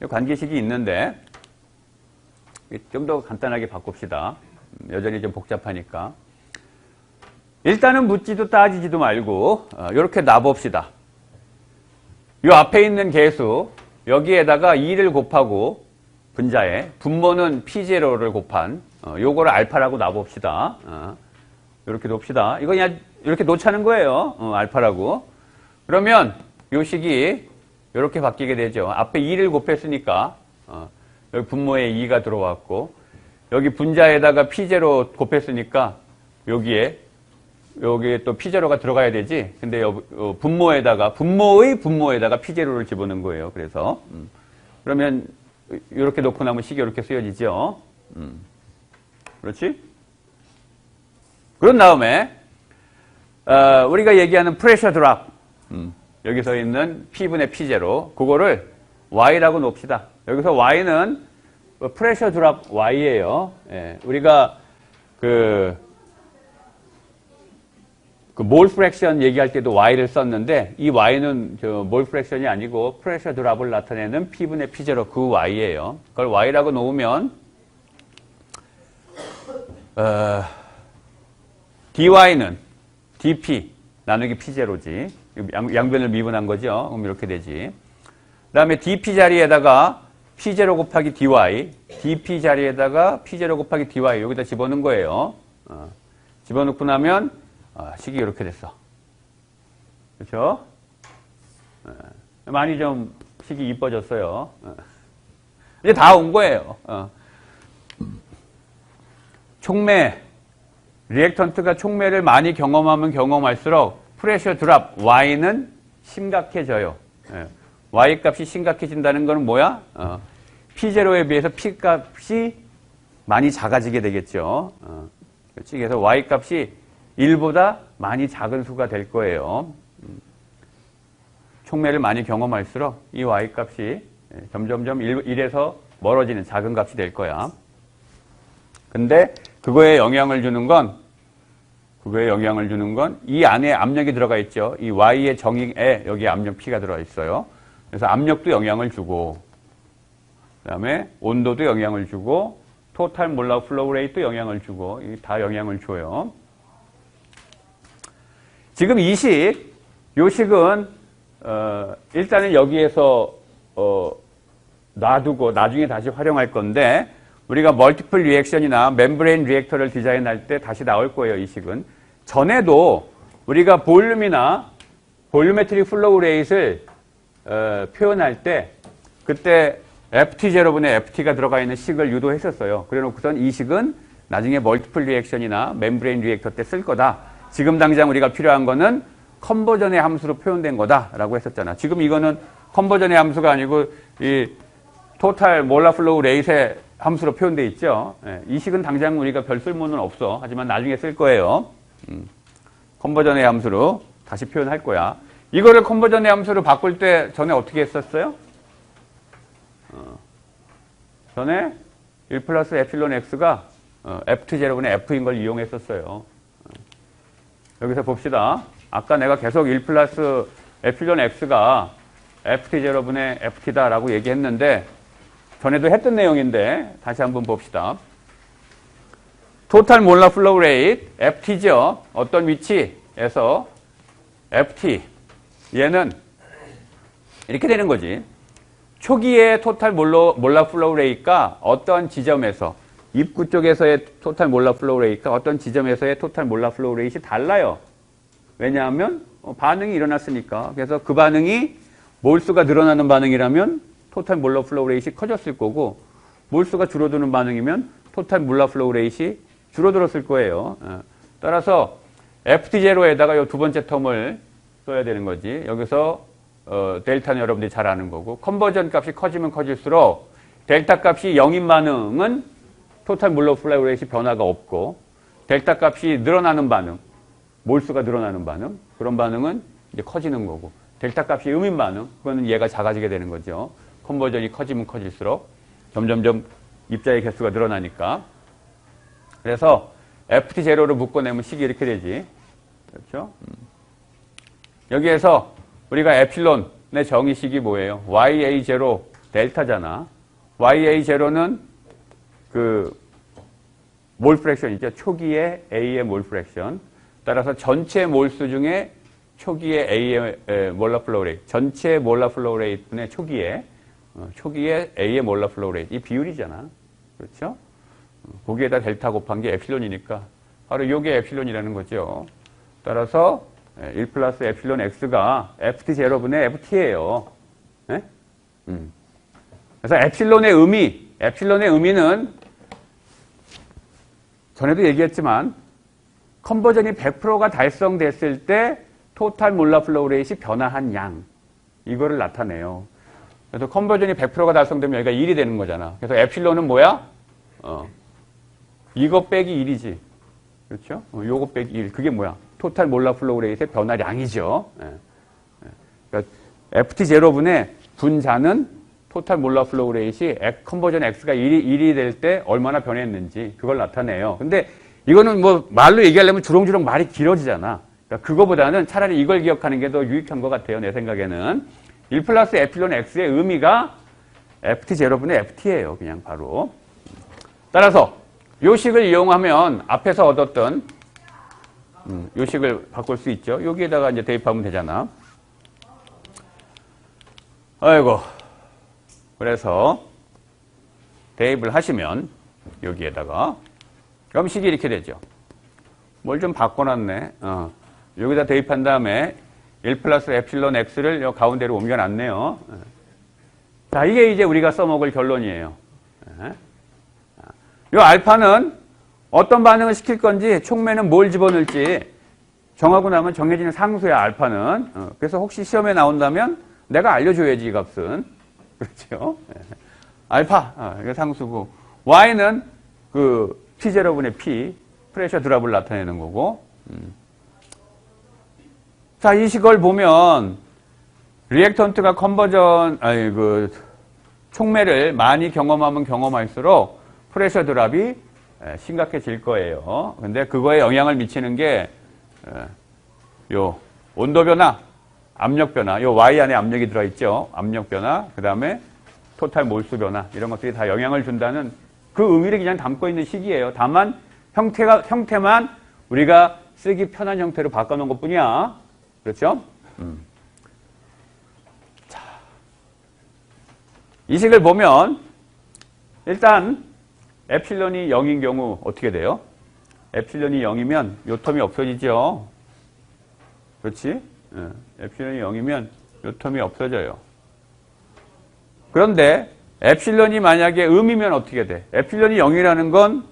관계식이 있는데, 좀 더 간단하게 바꿉시다. 여전히 좀 복잡하니까. 일단은 묻지도 따지지도 말고, 이렇게 놔봅시다. 이 앞에 있는 계수, 여기에다가 2를 곱하고, 분자에, 분모는 P0를 곱한, 요거를 알파라고 놔봅시다. 이렇게 놓읍시다. 이거 그냥 이렇게 놓자는 거예요. 알파라고. 그러면 요 식이 이렇게 바뀌게 되죠. 앞에 2를 곱했으니까 여기 분모에 2가 들어왔고 여기 분자에다가 P0 곱했으니까 여기에 또 P0가 들어가야 되지. 근데 분모의 분모에다가 P0를 집어넣은 거예요. 그래서 그러면 이렇게 놓고 나면 식이 이렇게 쓰여지죠. 그렇지? 그런 다음에 우리가 얘기하는 프레셔 드랍 여기서 있는 P분의 P0 그거를 Y라고 놓읍시다. 여기서 Y는 프레셔 드랍 Y예요. 우리가 몰 프랙션 얘기할 때도 Y를 썼는데 이 Y는 몰 프랙션이 아니고 프레셔 드랍을 나타내는 P분의 P0 그 Y예요. 그걸 Y라고 놓으면 dy는 dp 나누기 p0지. 양변을 미분한 거죠. 그럼 이렇게 되지. 그 다음에 dp 자리에다가 p0 곱하기 dy, dp 자리에다가 p0 곱하기 dy 여기다 집어넣은 거예요. 집어넣고 나면 식이 이렇게 됐어. 그렇죠? 많이 좀 식이 이뻐졌어요. 이제 다 온 거예요. 촉매, 리액턴트가 촉매를 많이 경험하면 경험할수록 프레셔 드랍, Y는 심각해져요. Y 값이 심각해진다는 건 뭐야? P0에 비해서 P 값이 많이 작아지게 되겠죠. 그렇지? 그래서 Y 값이 1보다 많이 작은 수가 될 거예요. 촉매를 많이 경험할수록 이 Y 값이 점점점 1에서 멀어지는 작은 값이 될 거야. 근데 그거에 영향을 주는 건 이 안에 압력이 들어가 있죠. 이 Y의 정의에 여기 압력 P가 들어가 있어요. 그래서 압력도 영향을 주고, 그 다음에 온도도 영향을 주고, 토탈 몰라 플로우 레이트도 영향을 주고, 다 영향을 줘요. 지금 이 식은, 일단은 여기에서, 놔두고 나중에 다시 활용할 건데, 우리가 멀티플 리액션이나 멤브레인 리액터를 디자인할 때 다시 나올 거예요, 이 식은. 전에도 우리가 볼륨이나 볼유메트릭 플로우 레이트를 표현할 때 그때 FT0분의 FT가 들어가 있는 식을 유도했었어요. 그래 놓고선 이 식은 나중에 멀티플 리액션이나 멤브레인 리액터 때 쓸 거다. 지금 당장 우리가 필요한 거는 컨버전의 함수로 표현된 거다라고 했었잖아. 지금 이거는 컨버전의 함수가 아니고 이 토탈 몰라 플로우 레이트의 함수로 표현되어 있죠. 이 식은 당장 우리가 별 쓸모는 없어. 하지만 나중에 쓸 거예요. 컨버전의 함수로 다시 표현할 거야. 이거를 컨버전의 함수로 바꿀 때 전에 어떻게 했었어요? 전에 1 플러스 에필론 x가 ft0분의 f인 걸 이용했었어요. 여기서 봅시다. 아까 내가 계속 1 플러스 에필론 x가 ft0분의 ft다라고 얘기했는데 전에도 했던 내용인데 다시 한번 봅시다. 토탈 몰라 플로우 레이트 ft죠. 어떤 위치에서 ft 얘는 이렇게 되는 거지. 초기의 토탈 몰라 플로우 레이트가 어떤 지점에서 입구 쪽에서의 토탈 몰라 플로우 레이트가 어떤 지점에서의 토탈 몰라 플로우 레이트이 달라요. 왜냐하면 반응이 일어났으니까. 그래서 그 반응이 몰수가 늘어나는 반응이라면 토탈 몰라 플로우 레이트이 커졌을 거고 몰수가 줄어드는 반응이면 토탈 몰라 플로우 레이트이 줄어들었을 거예요. 따라서 FT0에다가 이 두 번째 텀을 써야 되는 거지. 여기서 델타는 여러분들이 잘 아는 거고 컨버전 값이 커지면 커질수록 델타 값이 0인 반응은 토탈 몰라 플로우 레이트 변화가 없고 델타 값이 늘어나는 반응, 몰수가 늘어나는 반응, 그런 반응은 이제 커지는 거고 델타 값이 음인 반응, 그거는 얘가 작아지게 되는 거죠. 컨버전이 커지면 커질수록 점점점 입자의 개수가 늘어나니까. 그래서 FT0를 묶어내면 식이 이렇게 되지. 그렇죠? 여기에서 우리가 에필론의 정의식이 뭐예요? YA0 델타잖아. YA0는 그 몰 프랙션이죠. 초기의 A의 몰 프랙션. 따라서 전체 몰수 중에 초기의 A의 몰라 플로우 레이트, 전체 몰라 플로우 레이트의 초기에 A의 몰라 플로우 레이트, 이 비율이잖아. 그렇죠? 거기에다 델타 곱한 게 에필론이니까 바로 이게 에필론이라는 거죠. 따라서 1 플러스 에필론 x가 ft0분의 ft예요. 네? 그래서 에필론의 의미는 전에도 얘기했지만 컨버전이 100%가 달성됐을 때 토탈 몰라 플로우 레이트이 변화한 양, 이거를 나타내요. 그래서 컨버전이 100%가 달성되면 여기가 1이 되는 거잖아. 그래서 에필론은 뭐야? 이거 빼기 1이지. 그렇죠? 요거 빼기 1. 그게 뭐야? 토탈 몰라 플로우 레이트의 변화량이죠. 그러니까 FT0분의 분자는 토탈 몰라 플로우 레이트이 컨버전 X가 1이 될 때 얼마나 변했는지 그걸 나타내요. 근데 이거는 뭐 말로 얘기하려면 주렁주렁 말이 길어지잖아. 그러니까 그거보다는 차라리 이걸 기억하는 게 더 유익한 것 같아요. 내 생각에는. 1 플러스 에필론 X의 의미가 FT0분의 FT예요. 그냥 바로. 따라서 요 식을 이용하면 앞에서 얻었던 요 식을 바꿀 수 있죠. 여기에다가 이제 대입하면 되잖아. 아이고. 그래서 대입을 하시면 여기에다가 그럼 식이 이렇게 되죠. 뭘 좀 바꿔놨네. 여기다 대입한 다음에 1 플러스 에필론 x를 요 가운데로 옮겨놨네요. 자, 이게 이제 우리가 써먹을 결론이에요. 요 알파는 어떤 반응을 시킬 건지, 촉매는 뭘 집어넣을지 정하고 나면 정해지는 상수야, 알파는. 그래서 혹시 시험에 나온다면 내가 알려줘야지, 이 값은. 그렇죠? 알파, 이거 상수고. y는 그 P0분의 P, 프레셔 드랍을 나타내는 거고. 자, 이 식을 보면, 리액턴트가 촉매를 많이 경험하면 경험할수록 프레셔 드랍이 심각해질 거예요. 근데 그거에 영향을 미치는 게, 요, 온도 변화, 압력 변화, 요 Y 안에 압력이 들어있죠. 압력 변화, 그 다음에 토탈 몰수 변화, 이런 것들이 다 영향을 준다는 그 의미를 그냥 담고 있는 식이에요. 다만, 형태만 우리가 쓰기 편한 형태로 바꿔놓은 것 뿐이야. 그렇죠? 자, 이 식을 보면, 일단, 에필론이 0인 경우 어떻게 돼요? 에필론이 0이면 요 텀이 없어지죠. 그렇지? 에필론이 0이면 요 텀이 없어져요. 그런데 에필론이 만약에 음이면 어떻게 돼? 에필론이 0이라는 건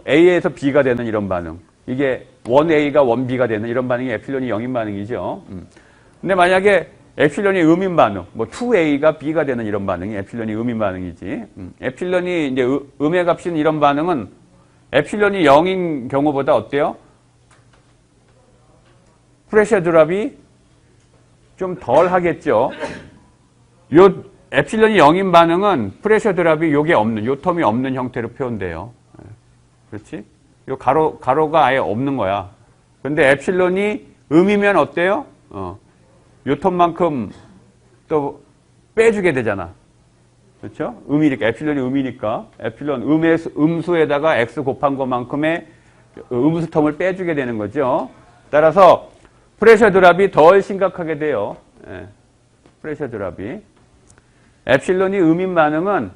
A에서 B가 되는 이런 반응. 이게 1A가 1B가 되는 이런 반응이 에필론이 0인 반응이죠. 근데 만약에 에필론이 음인 반응, 뭐 2A가 B가 되는 이런 반응이 에필론이 음인 반응이지. 에필론이 이제 음의 값인 이런 반응은 에필론이 0인 경우보다 어때요? 프레셔 드랍이 좀 덜 하겠죠. 요 에필론이 0인 반응은 프레셔 드랍이 요게 없는, 요 텀이 없는 형태로 표현돼요. 그렇지? 요 가로가 아예 없는 거야. 근데 에필론이 음이면 어때요? 요 텀만큼 또 빼주게 되잖아. 그렇죠? 음이니까, 에필론이 음이니까, 에필론 음수에다가 x 곱한 것만큼의 음수 텀을 빼주게 되는 거죠. 따라서 프레셔 드랍이 덜 심각하게 돼요. 프레셔 드랍이. 에필론이 음인 반응은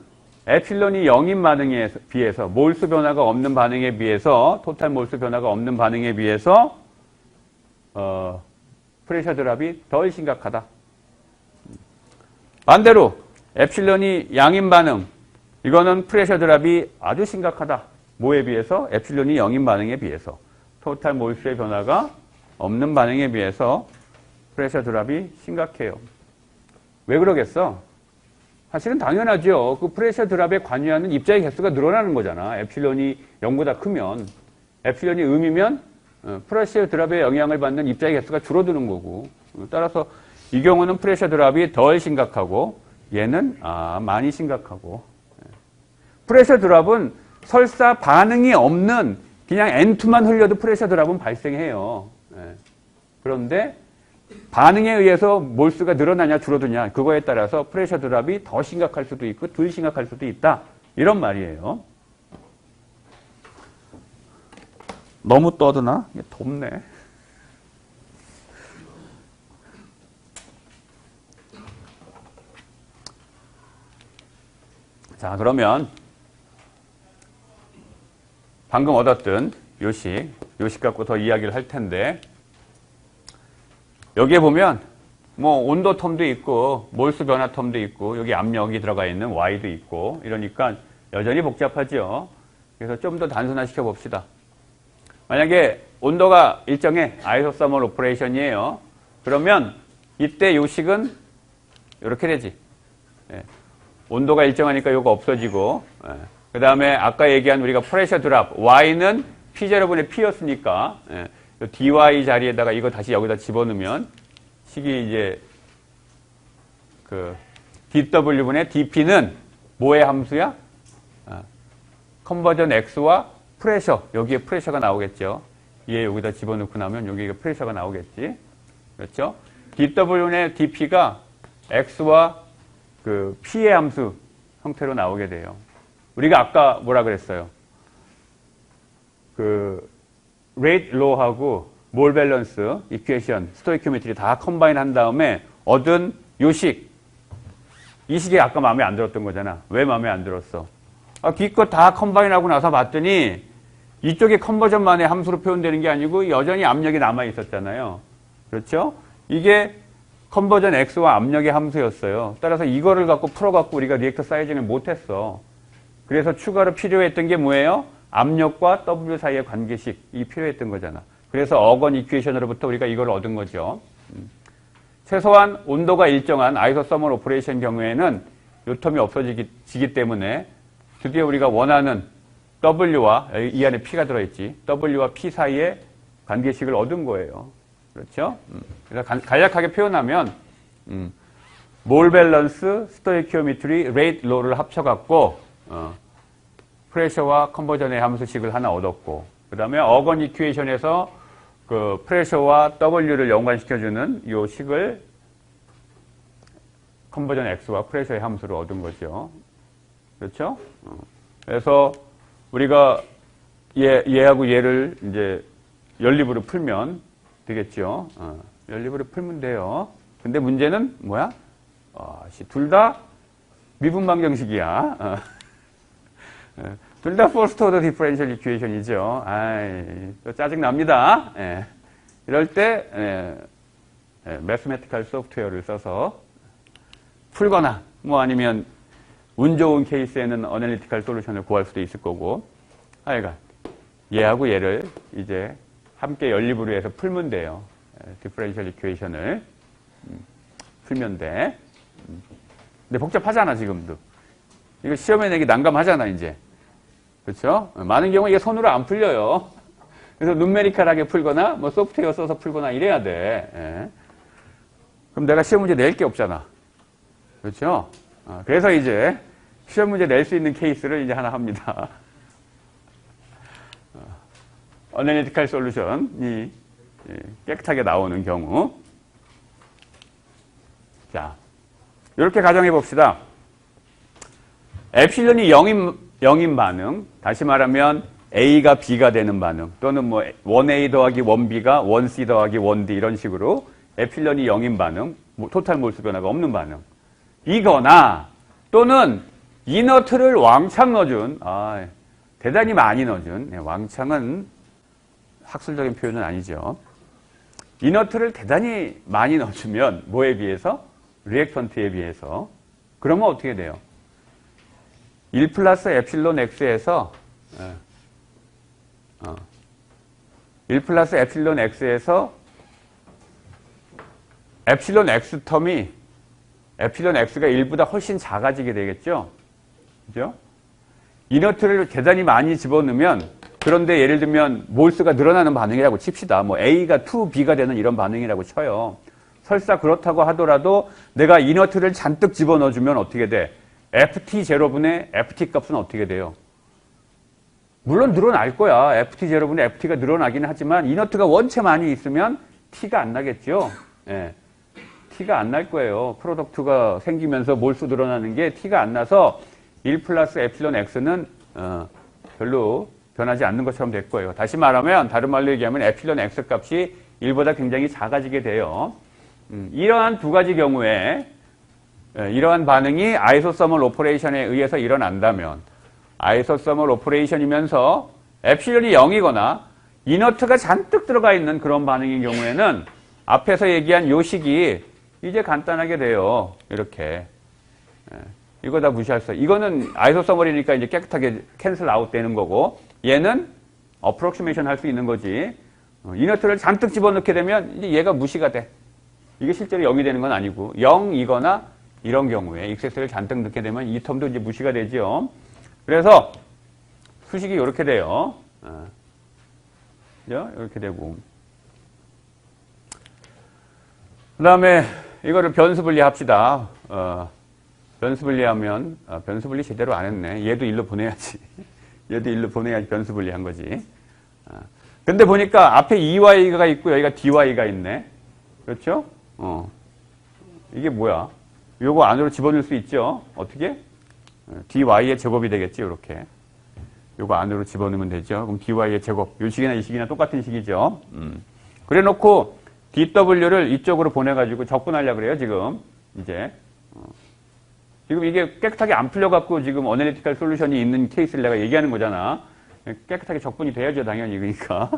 에필론이 0인 반응에 비해서, 몰수 변화가 없는 반응에 비해서, 토탈 몰수 변화가 없는 반응에 비해서, 프레셔 드랍이 덜 심각하다. 반대로, 에필론이 양인 반응, 이거는 프레셔 드랍이 아주 심각하다. 뭐에 비해서? 에필론이 0인 반응에 비해서. 토탈 몰수의 변화가 없는 반응에 비해서 프레셔 드랍이 심각해요. 왜 그러겠어? 사실은 당연하죠. 그 프레셔 드랍에 관여하는 입자의 개수가 늘어나는 거잖아. 에필론이 0보다 크면. 에필론이 음이면 프레셔 드랍에 영향을 받는 입자의 개수가 줄어드는 거고. 따라서 이 경우는 프레셔 드랍이 덜 심각하고 얘는 많이 심각하고. 프레셔 드랍은 설사 반응이 없는 그냥 N2만 흘려도 프레셔 드랍은 발생해요. 그런데 반응에 의해서 몰수가 늘어나냐 줄어드냐 그거에 따라서 프레셔 드랍이 더 심각할 수도 있고 덜 심각할 수도 있다. 이런 말이에요. 너무 떠드나? 이게 덥네. 자, 그러면 방금 얻었던 요식 갖고 더 이야기를 할 텐데 여기에 보면 뭐 온도 텀도 있고 몰수 변화 텀도 있고 여기 압력이 들어가 있는 Y도 있고 이러니까 여전히 복잡하죠. 그래서 좀 더 단순화시켜 봅시다. 만약에 온도가 일정해 아이소서멀 오퍼레이션이에요. 그러면 이때 요식은 이렇게 되지. 온도가 일정하니까 이거 없어지고 그 다음에 아까 얘기한 우리가 프레셔 드랍 Y는 P0분의 P였으니까 dy 자리에다가 이거 다시 여기다 집어넣으면 식이 이제 그 dw분의 dp는 뭐의 함수야? 컨버전 x와 프레셔, 여기에 프레셔가 나오겠죠. 얘 여기다 집어넣고 나면 여기에 프레셔가 나오겠지. 그렇죠? dw분의 dp가 x와 그 p의 함수 형태로 나오게 돼요. 우리가 아까 뭐라 그랬어요? 그 레이트 로우하고 몰 밸런스 이퀘이션, 스토이키오메트리 다 컴바인 한 다음에 얻은 요식. 이 식이 아까 마음에 안 들었던 거잖아. 왜 마음에 안 들었어? 기껏 다 컴바인하고 나서 봤더니 이쪽에 컨버전만의 함수로 표현되는 게 아니고 여전히 압력이 남아 있었잖아요. 그렇죠? 이게 컨버전 X와 압력의 함수였어요. 따라서 이거를 갖고 풀어갖고 우리가 리액터 사이징을 못했어. 그래서 추가로 필요했던 게 뭐예요? 압력과 W 사이의 관계식이 필요했던 거잖아. 그래서 어건 이퀘이션으로부터 우리가 이걸 얻은 거죠. 최소한 온도가 일정한 아이소서멀 오퍼레이션 경우에는 요 텀이 없어지기 때문에 드디어 우리가 원하는 W와 이 안에 P가 들어있지. W와 P 사이의 관계식을 얻은 거예요. 그렇죠? 그래서 간략하게 표현하면 몰 밸런스, 스토이키오메트리, 레이트 로를 합쳐갖고 프레셔와 컨버전의 함수식을 하나 얻었고 그 다음에 어건 이퀘이션에서 그 프레셔와 W를 연관시켜주는 이 식을 컨버전 X와 프레셔의 함수로 얻은 거죠. 그렇죠? 그래서 우리가 얘하고 얘를 이제 연립으로 풀면 되겠죠. 연립으로 풀면 돼요. 근데 문제는 뭐야? 둘 다 미분방 정식이야. 둘 다 퍼스트 오더 디퍼런셜 이퀘이션이죠. 또 짜증납니다. 이럴 때 매스메티컬 소프트웨어를 써서 풀거나 뭐 아니면 운 좋은 케이스에는 어널리티컬 솔루션을 구할 수도 있을 거고 하여간 얘하고 얘를 이제 함께 연립으로 해서 풀면 돼요. 디퍼런셜 이퀘이션을 풀면 돼. 근데 복잡하잖아 지금도. 이거 시험에 내기 난감하잖아 이제. 그렇죠? 많은 경우 이게 손으로 안 풀려요. 그래서 누메리컬하게 풀거나 뭐 소프트웨어 써서 풀거나 이래야 돼. 그럼 내가 시험 문제 낼 게 없잖아. 그렇죠? 그래서 이제 시험 문제 낼 수 있는 케이스를 이제 하나 합니다. 어널리티컬 솔루션이 깨끗하게 나오는 경우. 자, 이렇게 가정해 봅시다. 에필론이 0인 반응, 다시 말하면 A가 B가 되는 반응, 또는 뭐 1A 더하기 1B가 1C 더하기 1D 이런 식으로 에필론이 0인 반응, 토탈 몰수 변화가 없는 반응. 이거나 또는 이너트를 왕창 넣어준, 대단히 많이 넣어준, 왕창은 학술적인 표현은 아니죠. 이너트를 대단히 많이 넣어주면 뭐에 비해서? 리액턴트에 비해서. 그러면 어떻게 돼요? 1 플러스 에필론 X에서 1 플러스 에필론 X에서 에필론 X 텀이 에필론 X가 1보다 훨씬 작아지게 되겠죠? 그죠? 이너트를 대단히 많이 집어넣으면 그런데 예를 들면 몰수가 늘어나는 반응이라고 칩시다. 뭐 A가 2B가 되는 이런 반응이라고 쳐요. 설사 그렇다고 하더라도 내가 이너트를 잔뜩 집어넣어주면 어떻게 돼? FT0분의 FT 값은 어떻게 돼요? 물론 늘어날 거야. FT0분의 FT가 늘어나긴 하지만 이너트가 원체 많이 있으면 T가 안 나겠죠? 예. T가 안 날 거예요. 프로덕트가 생기면서 몰수 늘어나는 게 T가 안 나서 1 플러스 에필론 X는 별로 변하지 않는 것처럼 될 거예요. 다시 말하면 다른 말로 얘기하면 에필론 X 값이 1보다 굉장히 작아지게 돼요. 이러한 두 가지 경우에 이러한 반응이 아이소서멀 오퍼레이션에 의해서 일어난다면 아이소서멀 오퍼레이션이면서 에필론이 0이거나 이너트가 잔뜩 들어가 있는 그런 반응인 경우에는 앞에서 얘기한 요 식이 이제 간단하게 돼요. 이렇게. 이거 다 무시할 수 없어요. 이거는 아이소서멀이니까 이제 깨끗하게 캔슬 아웃 되는 거고 얘는 어프록시메이션 할 수 있는 거지. 이너트를 잔뜩 집어넣게 되면 이제 얘가 무시가 돼. 이게 실제로 0이 되는 건 아니고 0이거나 이런 경우에 XS를 잔뜩 넣게 되면 이 텀도 이제 무시가 되죠. 그래서 수식이 이렇게 돼요. 이렇게 되고. 그 다음에 이거를 변수 분리합시다. 변수 분리하면, 변수 분리 제대로 안 했네. 얘도 일로 보내야지. 얘도 일로 보내야지 변수 분리한 거지. 근데 보니까 앞에 EY가 있고 여기가 DY가 있네. 그렇죠? 이게 뭐야? 요거 안으로 집어넣을 수 있죠? 어떻게? DY의 제곱이 되겠지, 이렇게. 요거 안으로 집어넣으면 되죠. 그럼 DY의 제곱. 요 식이나 이 식이나 똑같은 식이죠. 그래 놓고 DW를 이쪽으로 보내가지고 적분하려고 그래요, 지금. 이제. 지금 이게 깨끗하게 안 풀려갖고 지금 어널리티컬 솔루션이 있는 케이스를 내가 얘기하는 거잖아. 깨끗하게 적분이 돼야죠, 당연히. 그러니까.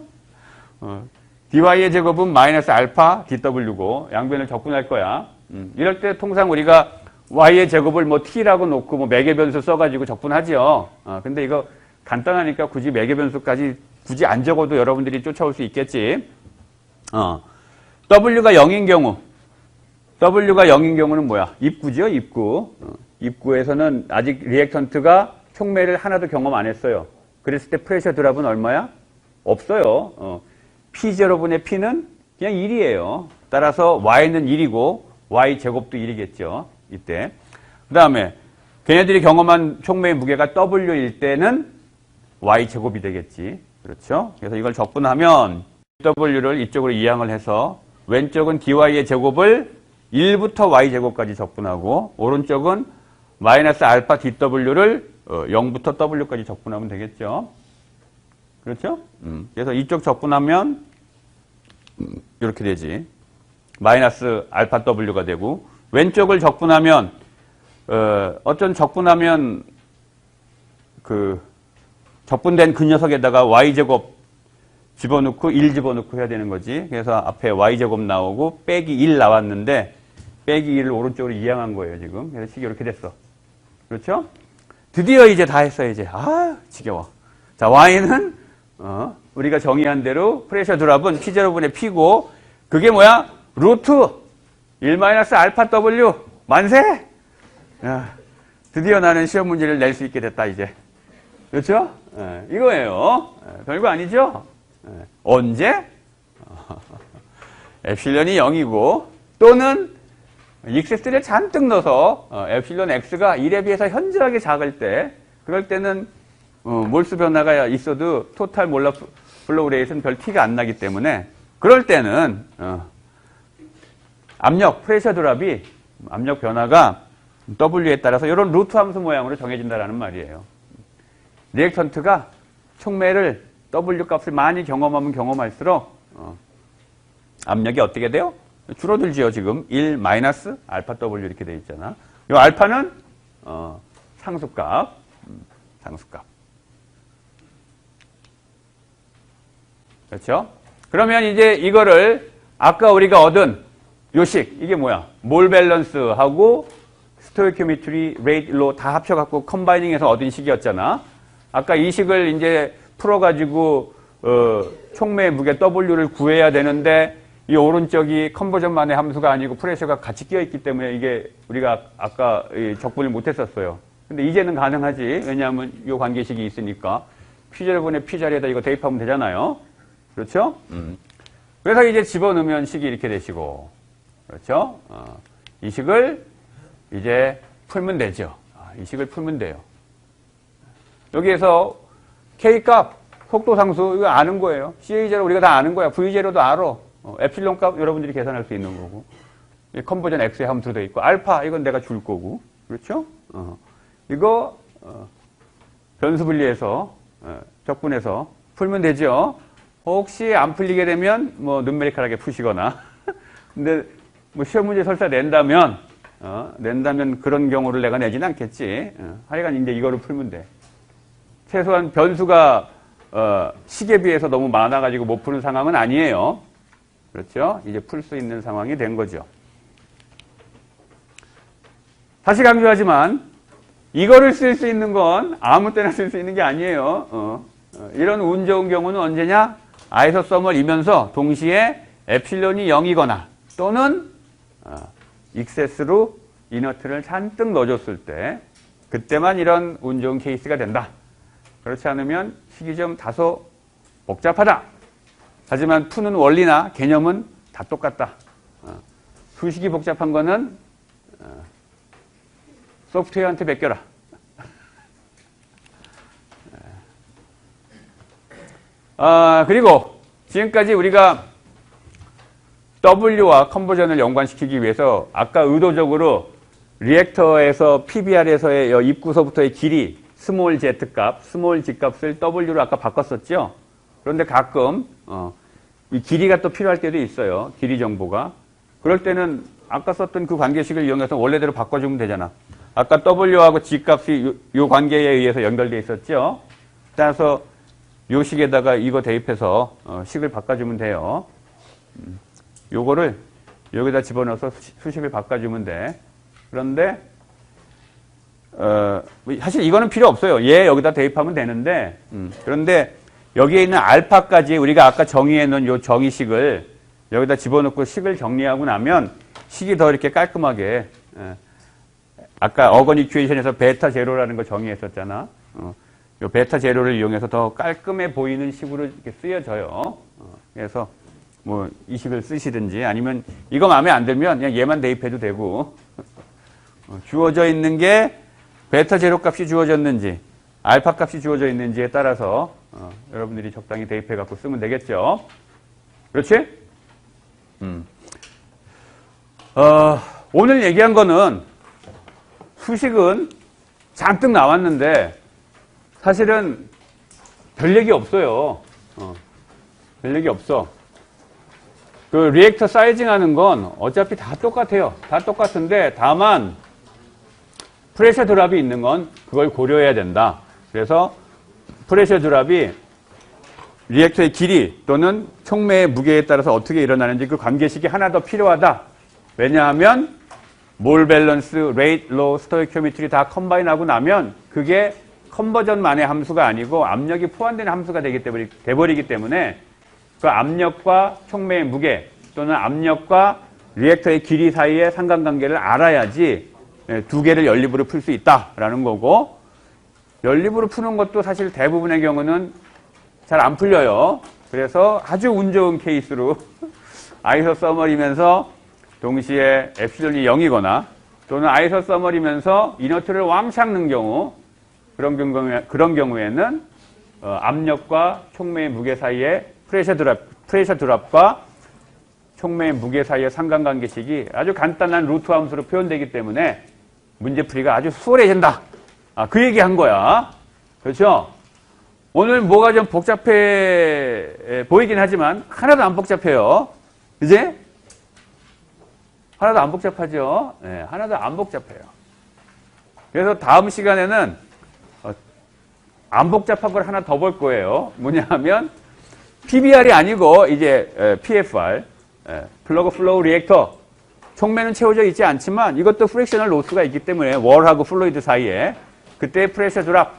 dy의 제곱은 마이너스 알파 dw고 양변을 적분할 거야. 이럴 때 통상 우리가 y의 제곱을 뭐 t라고 놓고 뭐 매개변수 써가지고 적분하죠. 근데 이거 간단하니까 굳이 매개변수까지 굳이 안 적어도 여러분들이 쫓아올 수 있겠지. w가 0인 경우, w가 0인 경우는 뭐야? 입구죠, 입구. 입구에서는 아직 리액턴트가 촉매를 하나도 경험 안 했어요. 그랬을 때 프레셔 드랍은 얼마야? 없어요. P0분의 P는 그냥 1이에요. 따라서 Y는 1이고 Y 제곱도 1이겠죠. 이때. 그 다음에 걔네들이 경험한 촉매의 무게가 W일 때는 Y 제곱이 되겠지. 그렇죠? 그래서 이걸 적분하면 W를 이쪽으로 이항을 해서 왼쪽은 DY의 제곱을 1부터 Y 제곱까지 적분하고 오른쪽은 마이너스 알파 DW를 0부터 W까지 적분하면 되겠죠. 그렇죠? 그래서 이쪽 적분하면 이렇게 되지. 마이너스 알파 W가 되고 왼쪽을 적분하면 어쩐 적분하면 그 적분된 그 녀석에다가 Y제곱 집어넣고 1 집어넣고 해야 되는 거지. 그래서 앞에 Y제곱 나오고 빼기 1 나왔는데 빼기 1을 오른쪽으로 이항한 거예요, 지금. 그래서 식이 이렇게 됐어. 그렇죠? 드디어 이제 다 했어, 이제. 아, 지겨워. 자, Y는 우리가 정의한 대로 프레셔 드랍은 P0분의 P고 그게 뭐야? 루트 1-알파 W 만세! 야, 드디어 나는 시험 문제를 낼 수 있게 됐다, 이제. 그렇죠? 이거예요. 별거 아니죠? 언제? 엡실론이 0이고 또는 XS를 잔뜩 넣어서 엡실론 X가 1에 비해서 현저하게 작을 때 그럴 때는 몰수 변화가 있어도 토탈 몰라 플로우 레이트는 별 티가 안 나기 때문에 그럴 때는 압력, 프레셔 드랍이 압력 변화가 W에 따라서 이런 루트 함수 모양으로 정해진다라는 말이에요. 리액턴트가 촉매를 W 값을 많이 경험하면 경험할수록 압력이 어떻게 돼요? 줄어들지요, 지금. 1-알파 W 이렇게 돼 있잖아. 이 알파는 상수값. 상수값. 그렇죠? 그러면 이제 이거를 아까 우리가 얻은 요식, 이게 뭐야? 몰 밸런스하고 스토이키오메트리 레이트로 다 합쳐갖고 컴바이닝해서 얻은 식이었잖아. 아까 이 식을 이제 풀어가지고 촉매 무게 W를 구해야 되는데 이 오른쪽이 컨버전만의 함수가 아니고 프레셔가 같이 끼어있기 때문에 이게 우리가 아까 적분을 못했었어요. 근데 이제는 가능하지. 왜냐하면 이 관계식이 있으니까 P0분의 P 자리에다 이거 대입하면 되잖아요. 그렇죠? 그래서 이제 집어넣으면 식이 이렇게 되시고, 그렇죠? 이 식을 이제 풀면 되죠. 이 식을 풀면 돼요. 여기에서 K값, 속도상수, 이거 아는 거예요. CA0 우리가 다 아는 거야. V0도 알아. 에필론 값 여러분들이 계산할 수 있는 거고. 컨버전 X의 함수로 되어 있고, 알파, 이건 내가 줄 거고. 그렇죠? 이거, 변수 분리해서, 적분해서 풀면 되죠. 혹시 안 풀리게 되면, 뭐, 눈메리칼하게 푸시거나. 근데, 뭐, 시험 문제 설사 낸다면 그런 경우를 내가 내진 않겠지. 하여간 이제 이거를 풀면 돼. 최소한 변수가, 식에 비해서 너무 많아가지고 못 푸는 상황은 아니에요. 그렇죠? 이제 풀 수 있는 상황이 된 거죠. 다시 강조하지만, 이거를 쓸 수 있는 건 아무 때나 쓸 수 있는 게 아니에요. 이런 운 좋은 경우는 언제냐? 아이소서멀이면서 동시에 엡실론이 0이거나 또는 익세스로 이너트를 잔뜩 넣어줬을 때 그때만 이런 운 좋은 케이스가 된다. 그렇지 않으면 식이 좀 다소 복잡하다. 하지만 푸는 원리나 개념은 다 똑같다. 수식이 복잡한 거는 소프트웨어한테 맡겨라. 그리고 지금까지 우리가 W와 컨버전을 연관시키기 위해서 아까 의도적으로 리액터에서 PBR에서의 입구서부터의 길이 스몰 z 값, 스몰 g 값을 W로 아까 바꿨었죠. 그런데 가끔 이 길이가 또 필요할 때도 있어요. 길이 정보가. 그럴 때는 아까 썼던 그 관계식을 이용해서 원래대로 바꿔주면 되잖아. 아까 W하고 G 값이 이 관계에 의해서 연결되어 있었죠. 따라서 요 식에다가 이거 대입해서 식을 바꿔주면 돼요. 요거를 여기다 집어넣어서 수식을 바꿔주면 돼. 그런데 사실 이거는 필요 없어요. 얘 여기다 대입하면 되는데 그런데 여기에 있는 알파까지 우리가 아까 정의해 놓은 요 정의식을 여기다 집어넣고 식을 정리하고 나면 식이 더 이렇게 깔끔하게 아까 어건 이퀘이션에서 베타 제로라는 거 정의했었잖아. 요 베타 제로를 이용해서 더 깔끔해 보이는 식으로 이렇게 쓰여져요. 그래서 뭐 이 식을 쓰시든지 아니면 이거 마음에 안 들면 그냥 얘만 대입해도 되고 주어져 있는 게 베타 제로 값이 주어졌는지 알파 값이 주어져 있는지에 따라서 여러분들이 적당히 대입해 갖고 쓰면 되겠죠. 그렇지? 오늘 얘기한 거는 수식은 잔뜩 나왔는데 사실은 별 얘기 없어요. 별 얘기 없어. 그 리액터 사이징 하는 건 어차피 다 똑같아요. 다 똑같은데 다만 프레셔 드랍이 있는 건 그걸 고려해야 된다. 그래서 프레셔 드랍이 리액터의 길이 또는 촉매의 무게에 따라서 어떻게 일어나는지 그 관계식이 하나 더 필요하다. 왜냐하면 몰 밸런스, 레이트, 로우, 스토이키오메트리 다 컴바인하고 나면 그게 컨버전만의 함수가 아니고 압력이 포함된 함수가 돼버리기 때문에 그 압력과 촉매의 무게 또는 압력과 리액터의 길이 사이의 상관관계를 알아야지 두 개를 연립으로 풀 수 있다라는 거고 연립으로 푸는 것도 사실 대부분의 경우는 잘 안 풀려요. 그래서 아주 운 좋은 케이스로 아이소서멀이면서 동시에 엡실론이 0이거나 또는 아이소서멀이면서 이너트를 왕창 넣은 경우 그런 경우에는 압력과 촉매의 무게 사이에 프레셔 드랍과 촉매의 무게 사이의 상관관계식이 아주 간단한 루트 함수로 표현되기 때문에 문제풀이가 아주 수월해진다. 그 얘기 한 거야. 그렇죠? 오늘 뭐가 좀 복잡해 보이긴 하지만 하나도 안 복잡해요. 그지? 하나도 안 복잡하죠? 네, 하나도 안 복잡해요. 그래서 다음 시간에는 안 복잡한 걸 하나 더 볼 거예요. 뭐냐 하면 PBR이 아니고 이제 PFR, 플러그 플로우 리액터. 촉매는 채워져 있지 않지만 이것도 프랙셔널 로스가 있기 때문에 월하고 플루이드 사이에 그때 프레셔 드랍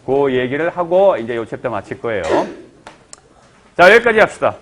그 얘기를 하고 이제 이 챕터 마칠 거예요. 자, 여기까지 합시다.